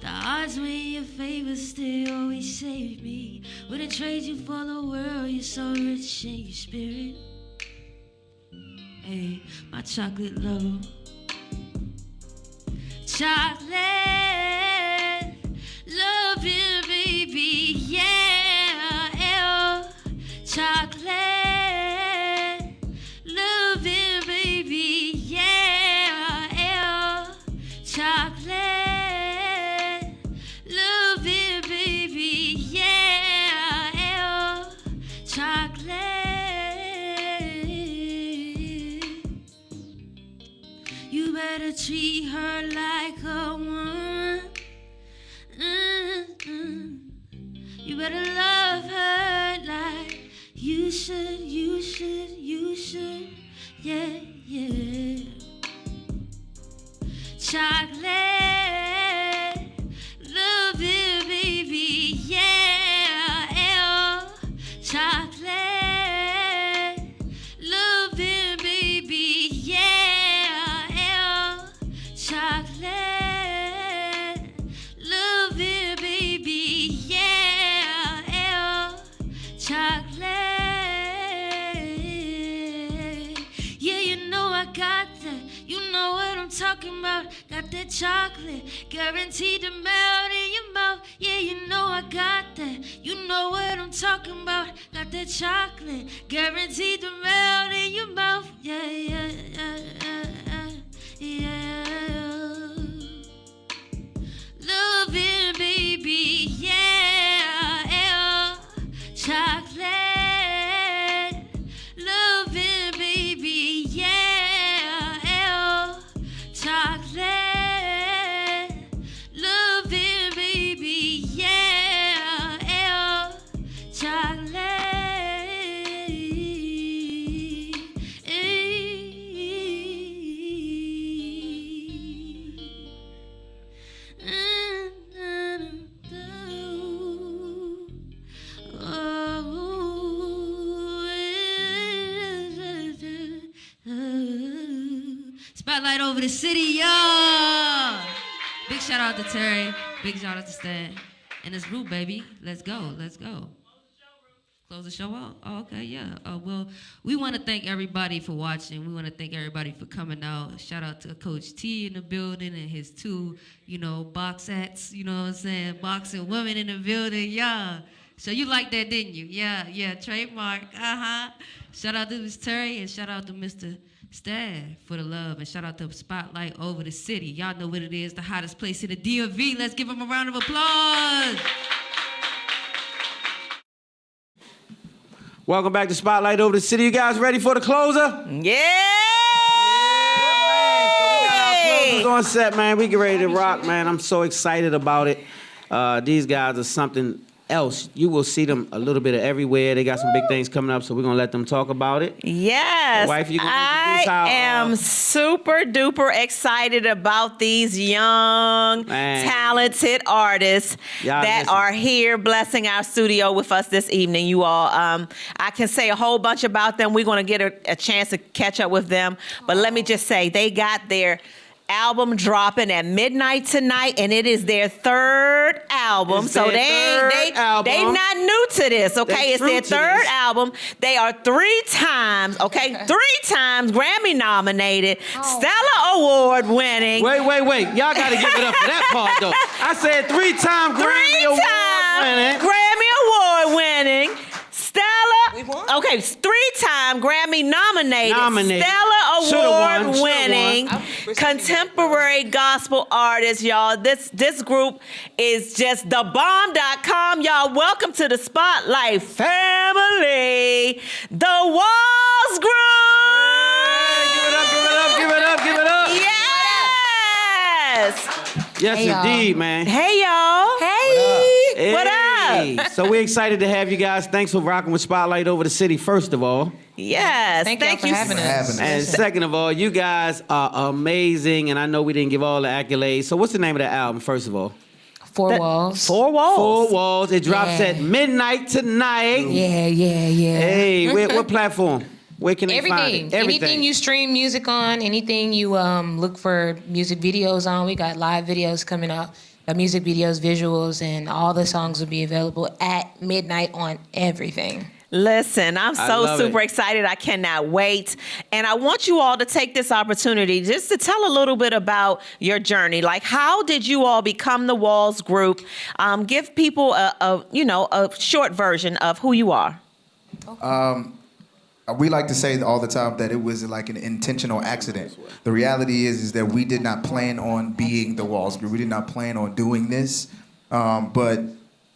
The odds were in your favor, still always saved me. Wouldn't trade you for the world, you're so rich in your spirit. Hey, my chocolate lover. Chocolate, love you, baby, yeah. Chocolate, love you, baby, yeah. Chocolate, love you, baby, yeah. Chocolate. You better treat her like a woman. You better love her like you should, you should, you should. Yeah, yeah. Chocolate, love you, baby, yeah. Chocolate, love you, baby, yeah. Chocolate, love you, baby, yeah. Chocolate, yeah, you know I got that. You know what I'm talking about. Got that chocolate, guaranteed to melt in your mouth. Yeah, you know I got that. You know what I'm talking about. Got that chocolate, guaranteed to melt in your mouth. Yeah, yeah, yeah, yeah, yeah. Love you, baby, yeah. Chocolate, love you, baby, yeah. Chocolate, love you, baby, yeah. Chocolate. Spotlight over the city, y'all. Big shout out to Terry. Big shout out to Stan. And it's Root, baby. Let's go. Let's go. Close the show out? Oh, okay, yeah. Well, we want to thank everybody for watching. We want to thank everybody for coming out. Shout out to Coach T in the building and his two, box acts, you know what I'm saying? Boxing women in the building, yeah. So you liked that, didn't you? Yeah, trademark. Shout out to Mr. Terry and shout out to Mr. Stan for the love, and shout out to Spotlight over the city. Y'all know what it is, the hottest place in the DMV. Let's give them a round of applause. Welcome back to Spotlight over the city. You guys ready for the closer? Yeah. Closers on set, man. We get ready to rock, man. I'm so excited about it. These guys are something else. You will see them a little bit of everywhere. They got some big things coming up, so we're going to let them talk about it. Yes. Wife, you gonna introduce I am super duper excited about these young, talented artists that are here blessing our studio with us this evening, you all. I can say a whole bunch about them. We're going to get a chance to catch up with them. But let me just say, they got their album dropping at midnight tonight, and it is their third album. It's so their they album. not new to this, okay? They It's their true to third this. album. They are three times Grammy nominated, Stella Award winning. Wait. Y'all got to give it up for that part, though. I said three-time Grammy Award winning. Stella, okay, three-time Grammy nominated. Stella Award winning contemporary gospel artist, y'all. This group is just thebomb.com, y'all. Welcome to the Spotlight family, the Walls Group. Give it up. Yes. Yes, Hey, indeed, y'all. man. Hey, y'all. Hey. What up? So we're excited to have you guys. Thanks for rocking with Spotlight over the city, first of all. Yes. Thank y'all for you having us. And second of all, you guys are amazing, and I know we didn't give all the accolades. So what's the name of the album, first of all? Four Walls. Four Walls. Four Walls. It drops at midnight tonight. Yeah. Hey, what platform? Where can they find Everything. it? Everything. Anything you stream music on, anything you stream music on, anything you look for music videos on. We got live videos coming out, got music videos, visuals, and all the songs will be available at midnight on everything. Listen, I'm I so love super it. excited. I cannot wait. And I want you all to take this opportunity just to tell a little bit about your journey. Like, how did you all become the Walls Group? Give people a short version of who you are. We like to say all the time that it was like an intentional accident. The reality is that we did not plan on being the Walls Group. We did not plan on doing this, but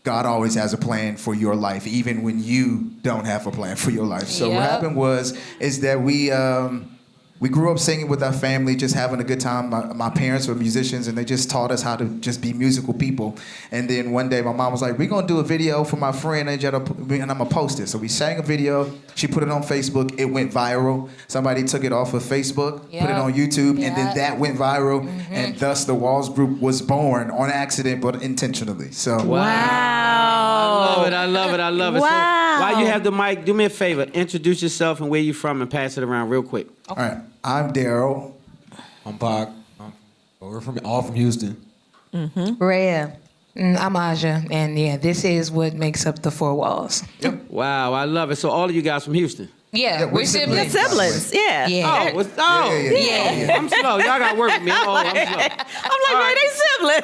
God always has a plan for your life, even when you don't have a plan for your life. So what happened is that we grew up singing with our family, just having a good time. My parents were musicians, and they just taught us how to just be musical people. And then one day, my mom was like, "We're gonna do a video for my friend, and I'm gonna post it." So we sang a video. She put it on Facebook. It went viral. Somebody took it off of Facebook, put it on YouTube, and then that went viral. And thus, the Walls Group was born on accident, but intentionally. So Wow. I love it. Wow. So while you have the mic, do me a favor. Introduce yourself and where you from and pass it around real quick. All right, I'm Daryl. I'm Pac. We're all from Houston. Rhea. I'm Aja, and this is what makes up the Four Walls. Wow, I love it. So all of you guys from Houston. Yeah, we're siblings. Siblings, yeah. Yeah. I'm slow. Y'all got to work with me. I'm slow. I'm like, wait, they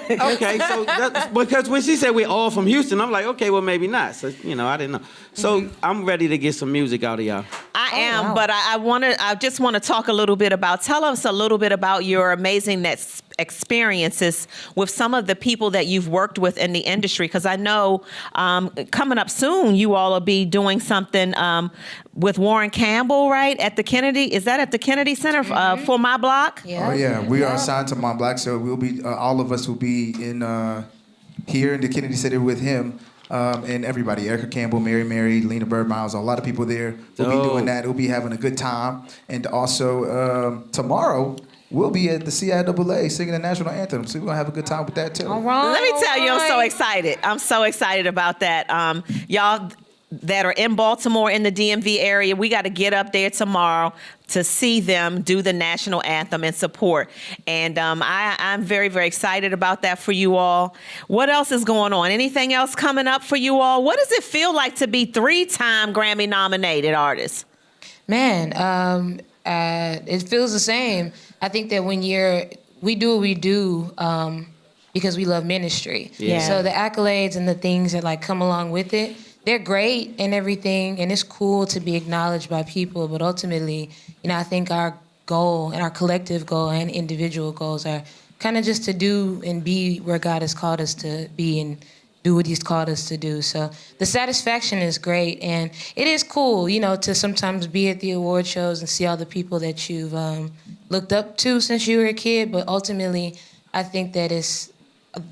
siblings. Okay, so because when she said we're all from Houston, I'm like, okay, well, maybe not. So, I didn't know. So I'm ready to get some music out of y'all. I am, but I just want to talk a little bit tell us a little bit about your amazing experiences with some of the people that you've worked with in the industry. Because I know coming up soon, you all will be doing something with Warren Campbell, right? At the Kennedy, is that at the Kennedy Center for My Block? Oh yeah, we are assigned to My Block, so we'll be all of us will be in here in the Kennedy Center with him. And everybody, Erica Campbell, Mary, Lena Bird Miles, a lot of people there will be doing that. We'll be having a good time. And also tomorrow, we'll be at the CIAA singing the national anthem. So we're going to have a good time with that too. All right. Let me tell you, I'm so excited. I'm so excited about that. Y'all that are in Baltimore, in the DMV area, we got to get up there tomorrow to see them do the national anthem and support. And I'm very, very excited about that for you all. What else is going on? Anything else coming up for you all? What does it feel like to be 3-time Grammy nominated artists? Man, it feels the same. I think that when we do what we do because we love ministry. Yeah. So the accolades and the things that come along with it, they're great and everything, and it's cool to be acknowledged by people, but ultimately, I think our goal and our collective goal and individual goals are kind of just to do and be where God has called us to be and do what he's called us to do. So the satisfaction is great, and it is cool, to sometimes be at the award shows and see all the people that you've looked up to since you were a kid, but ultimately, I think that it's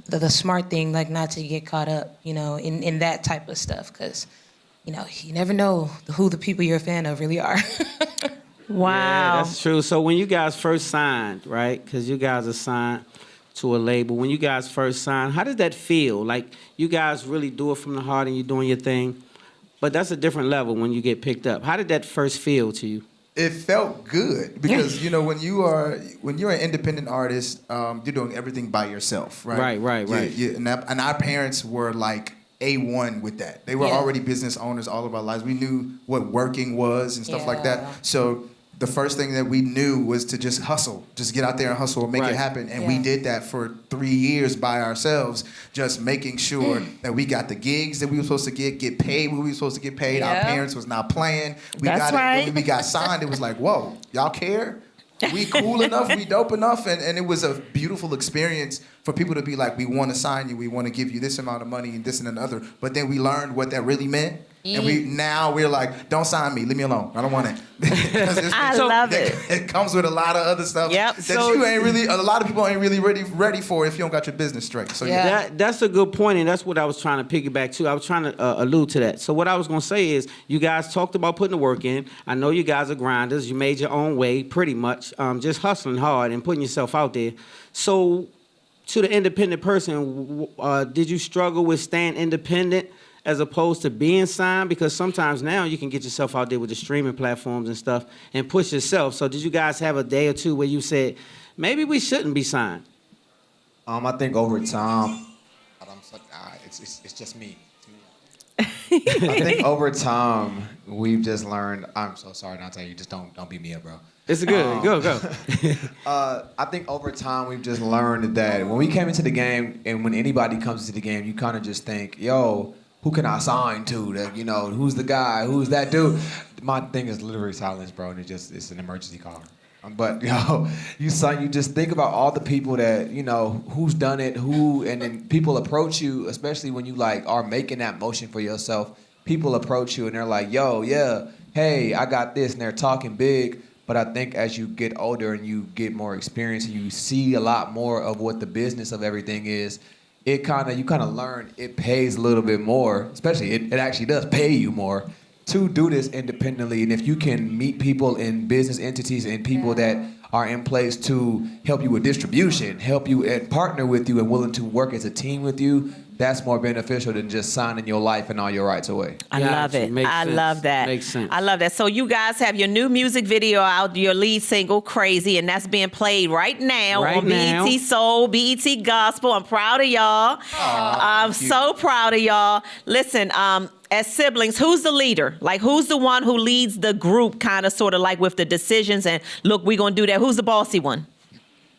the smart thing, not to get caught up, in that type of stuff, because, you never know who the people you're a fan of really are. Wow. Yeah, that's true. So when you guys first signed, right, because you guys are signed to a label, when you guys first signed, how did that feel? Like, you guys really do it from the heart and you're doing your thing, but that's a different level when you get picked up. How did that first feel to you? It felt good because when you're an independent artist, you're doing everything by yourself, right? Right. And our parents were like A1 with that. They were already business owners all of our lives. We knew what working was and stuff like that. So the first thing that we knew was to just hustle, just get out there and hustle and make it happen. And we did that for 3 years by ourselves, just making sure that we got the gigs that we were supposed to get paid what we were supposed to get paid. Our parents was not playing. That's right. When we got signed, it was like, whoa, y'all care? We cool enough, we dope enough, and it was a beautiful experience for people to be like, we want to sign you, we want to give you this amount of money and this and another. But then we learned what that really meant. And we're like, don't sign me, leave me alone. I don't want it. I love it. It comes with a lot of other stuff that you ain't really, a lot of people ain't really ready for if you don't got your business straight. So That's a good point, and that's what I was trying to piggyback to. I was trying to allude to that. So what I was going to say is, you guys talked about putting the work in. I know you guys are grinders. You made your own way, pretty much, just hustling hard and putting yourself out there. So to the independent person, did you struggle with staying independent as opposed to being signed? Because sometimes now you can get yourself out there with the streaming platforms and stuff and push yourself. So did you guys have a day or two where you said, maybe we shouldn't be signed? I think over time, it's just me. I think over time we've just learned. I'm so sorry, Dante. You just don't beat me up, bro. It's good. Go. I think over time we've just learned that when we came into the game, and when anybody comes into the game, you kind of just think, yo, who can I sign to? That, you know, who's the guy? Who's that dude? My thing is literally silence, bro, and it's an emergency call. But you just think about all the people that, you know, who's done it, and then people approach you, especially when you like are making that motion for yourself. People approach you and they're like, yo, yeah, hey, I got this, and they're talking big. But I think as you get older and you get more experience and you see a lot more of what the business of everything is, you kind of learn it pays a little bit more, especially it actually does pay you more to do this independently. And if you can meet people in business entities and people that are in place to help you with distribution, help you and partner with you and willing to work as a team with you, that's more beneficial than just signing your life and all your rights away. I love it. I love that. Makes sense. I love that. So you guys have your new music video out, your lead single, Crazy, and that's being played right now on BET Soul, BET Gospel. I'm proud of y'all. I'm so proud of y'all. Listen, as siblings, who's the leader? Like, who's the one who leads the group, kind of, sort of like with the decisions and, look, we're going to do that. Who's the bossy one?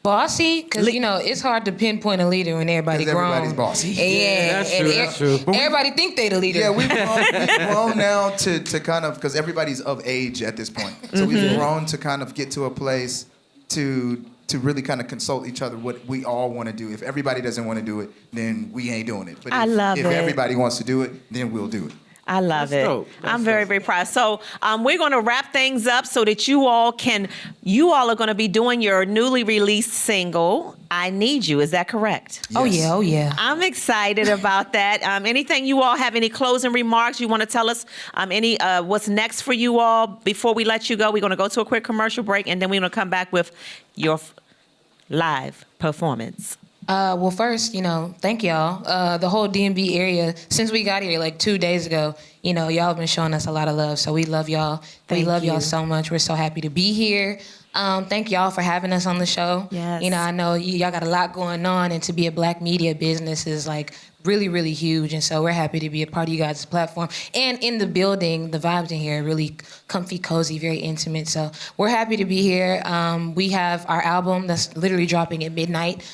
Bossy, because you know it's hard to pinpoint a leader when everybody's bossy. Yeah, that's true. Everybody think they the leader. Yeah, we've grown now to kind of, because everybody's of age at this point. So we've grown to kind of get to a place to really kind of consult each other what we all want to do. If everybody doesn't want to do it, then we ain't doing it. But if everybody wants to do it, then we'll do it. I love it. I'm very, very proud. So we're going to wrap things up so that you all are going to be doing your newly released single, I Need You. Is that correct? Yes. Oh, yeah. I'm excited about that. Anything you all have, any closing remarks you want to tell us? What's next for you all before we let you go? We're going to go to a quick commercial break, and then we're going to come back with your live performance. Well, first, thank y'all. The whole DMV area, since we got here like 2 days ago, y'all have been showing us a lot of love. So we love y'all. We love y'all so much. We're so happy to be here. Thank y'all for having us on the show. Yes. I know y'all got a lot going on, and to be a Black media business is like really, really huge. And so we're happy to be a part of you guys' platform. And in the building, the vibes in here are really comfy, cozy, very intimate. So we're happy to be here. We have our album that's literally dropping at midnight.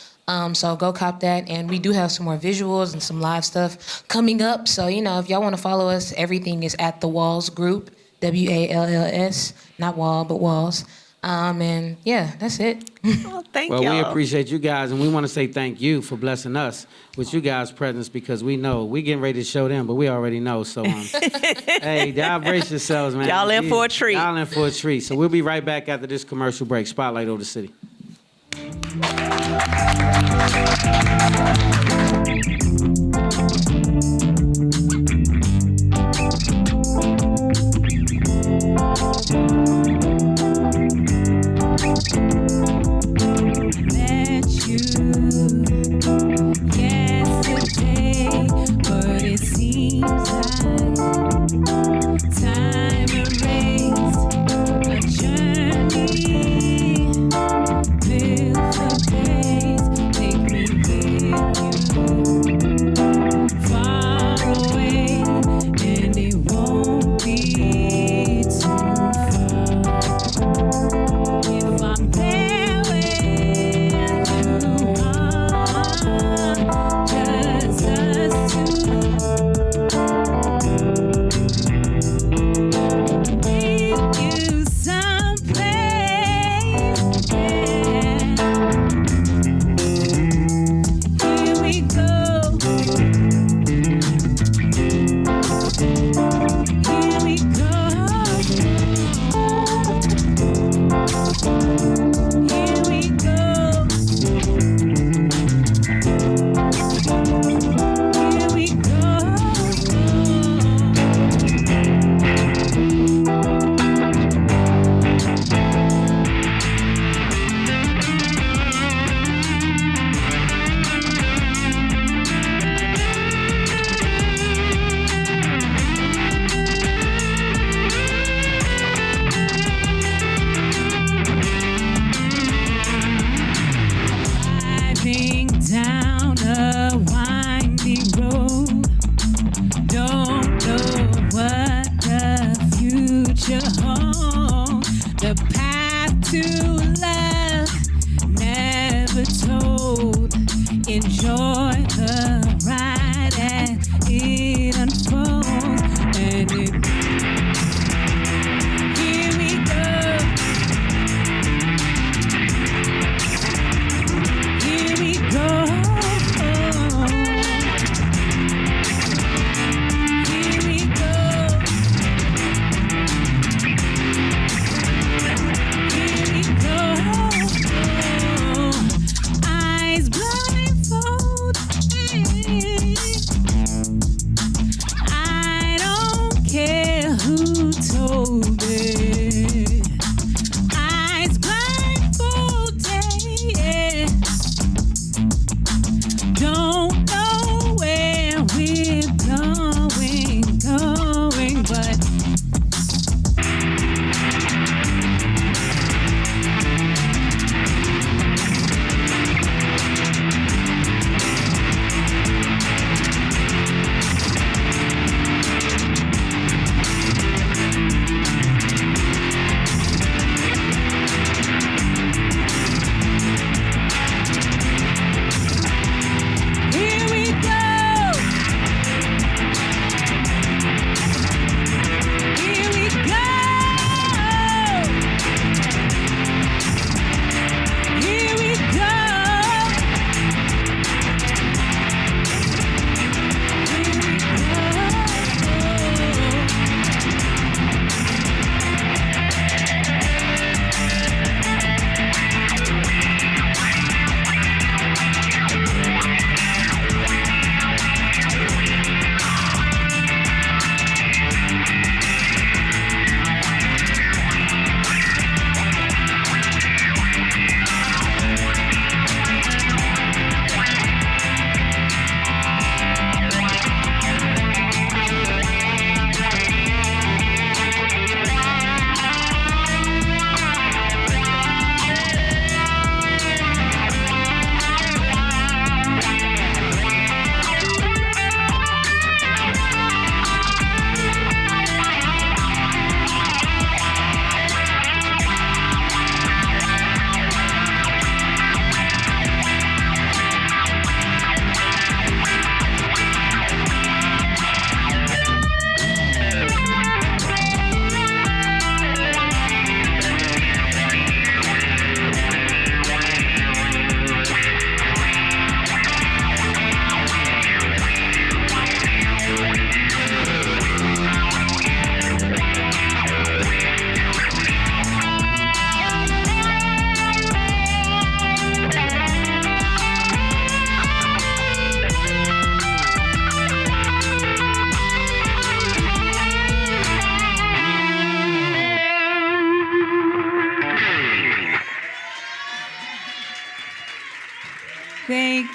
So go cop that. And we do have some more visuals and some live stuff coming up. So, if y'all want to follow us, everything is at The Walls Group, WALLS, not wall, but walls. And yeah, that's it. Oh, thank you. Well, we appreciate you guys, and we want to say thank you for blessing us with you guys' presence, because we know we getting ready to show them, but we already know. So, hey, y'all brace yourselves, man. Y'all in for a treat. Y'all in for a treat. So we'll be right back after this commercial break. Spotlight over the city.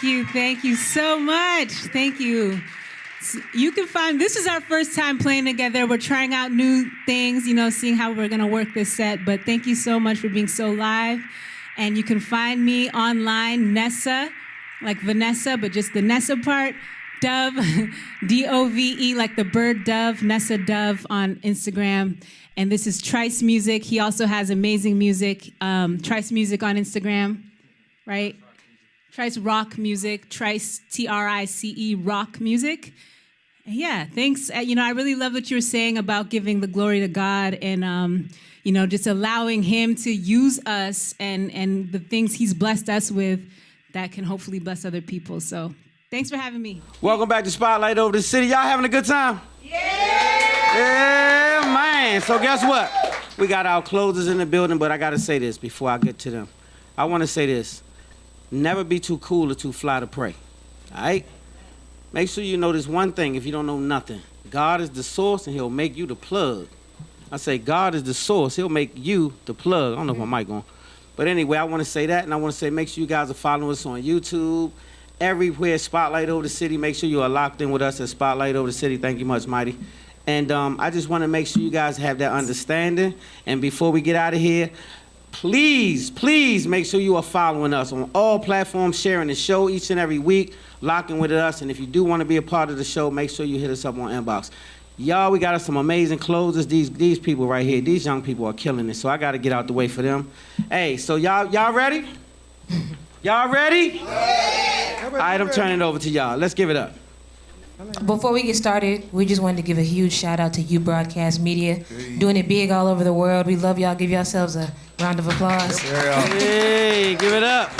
Thank you so much. Thank you. You can find, this is our first time playing together. We're trying out new things, seeing how we're going to work this set. But thank you so much for being so live. And you can find me online, Nessa, like Vanessa, but just the Nessa part. Dove, D-O-V-E, like the bird dove, Nessa Dove on Instagram. And this is Trice Music. He also has amazing music. Trice Music on Instagram, right? Trice Rock Music, Trice, T-R-I-C-E, Rock Music. Yeah, thanks. I really love what you were saying about giving the glory to God and, just allowing him to use us and the things he's blessed us with that can hopefully bless other people. So thanks for having me. Welcome back to Spotlight Over the City. Y'all having a good time? Yeah, man. So guess what? We got our closers in the building, but I got to say this before I get to them. I want to say this. Never be too cool or too fly to pray, all right? Make sure you know this one thing if you don't know nothing. God is the source, and he'll make you the plug. I say God is the source. He'll make you the plug. I don't know if my mic on. But anyway, I want to say that, and I want to say make sure you guys are following us on YouTube, everywhere, Spotlight Over the City. Make sure you are locked in with us at Spotlight Over the City. Thank you much, Mighty. And I just want to make sure you guys have that understanding. And before we get out of here, please, please make sure you are following us on all platforms, sharing the show each and every week, locking with us. And if you do want to be a part of the show, make sure you hit us up on inbox. Y'all, we got us some amazing closers. These people right here, these young people are killing it. So I got to get out the way for them. Hey, so y'all ready? Y'all ready? Yeah. All right, I'm turning it over to y'all. Let's give it up. Before we get started, we just wanted to give a huge shout out to You Broadcast Media, doing it big all over the world. We love y'all. Give yourselves a round of applause. Hey, give it up.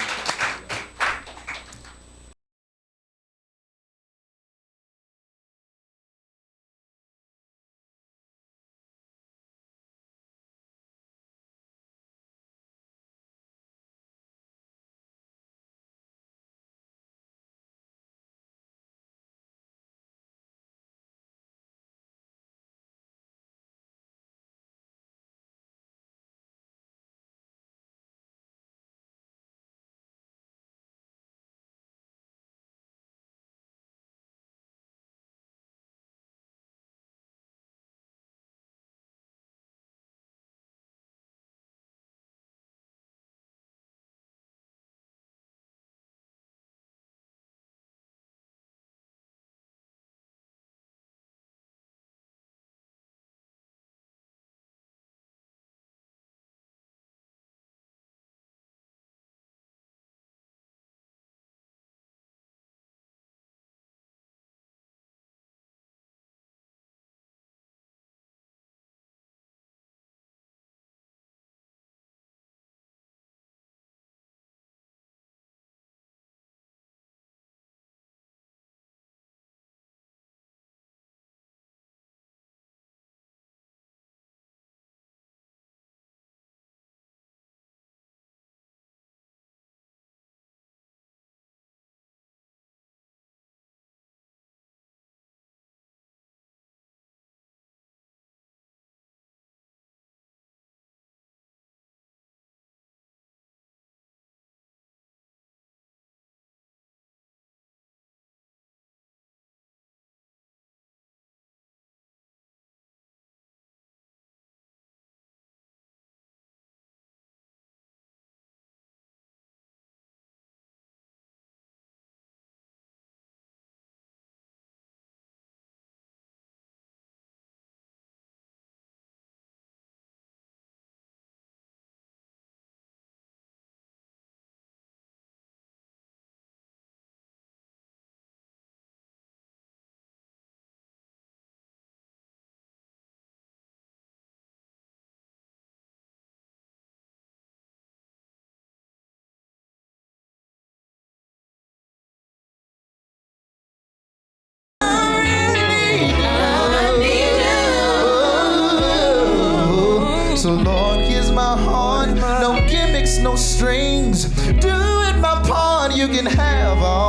So Lord, here's my heart. No gimmicks, no strings. Do it my part. You can have all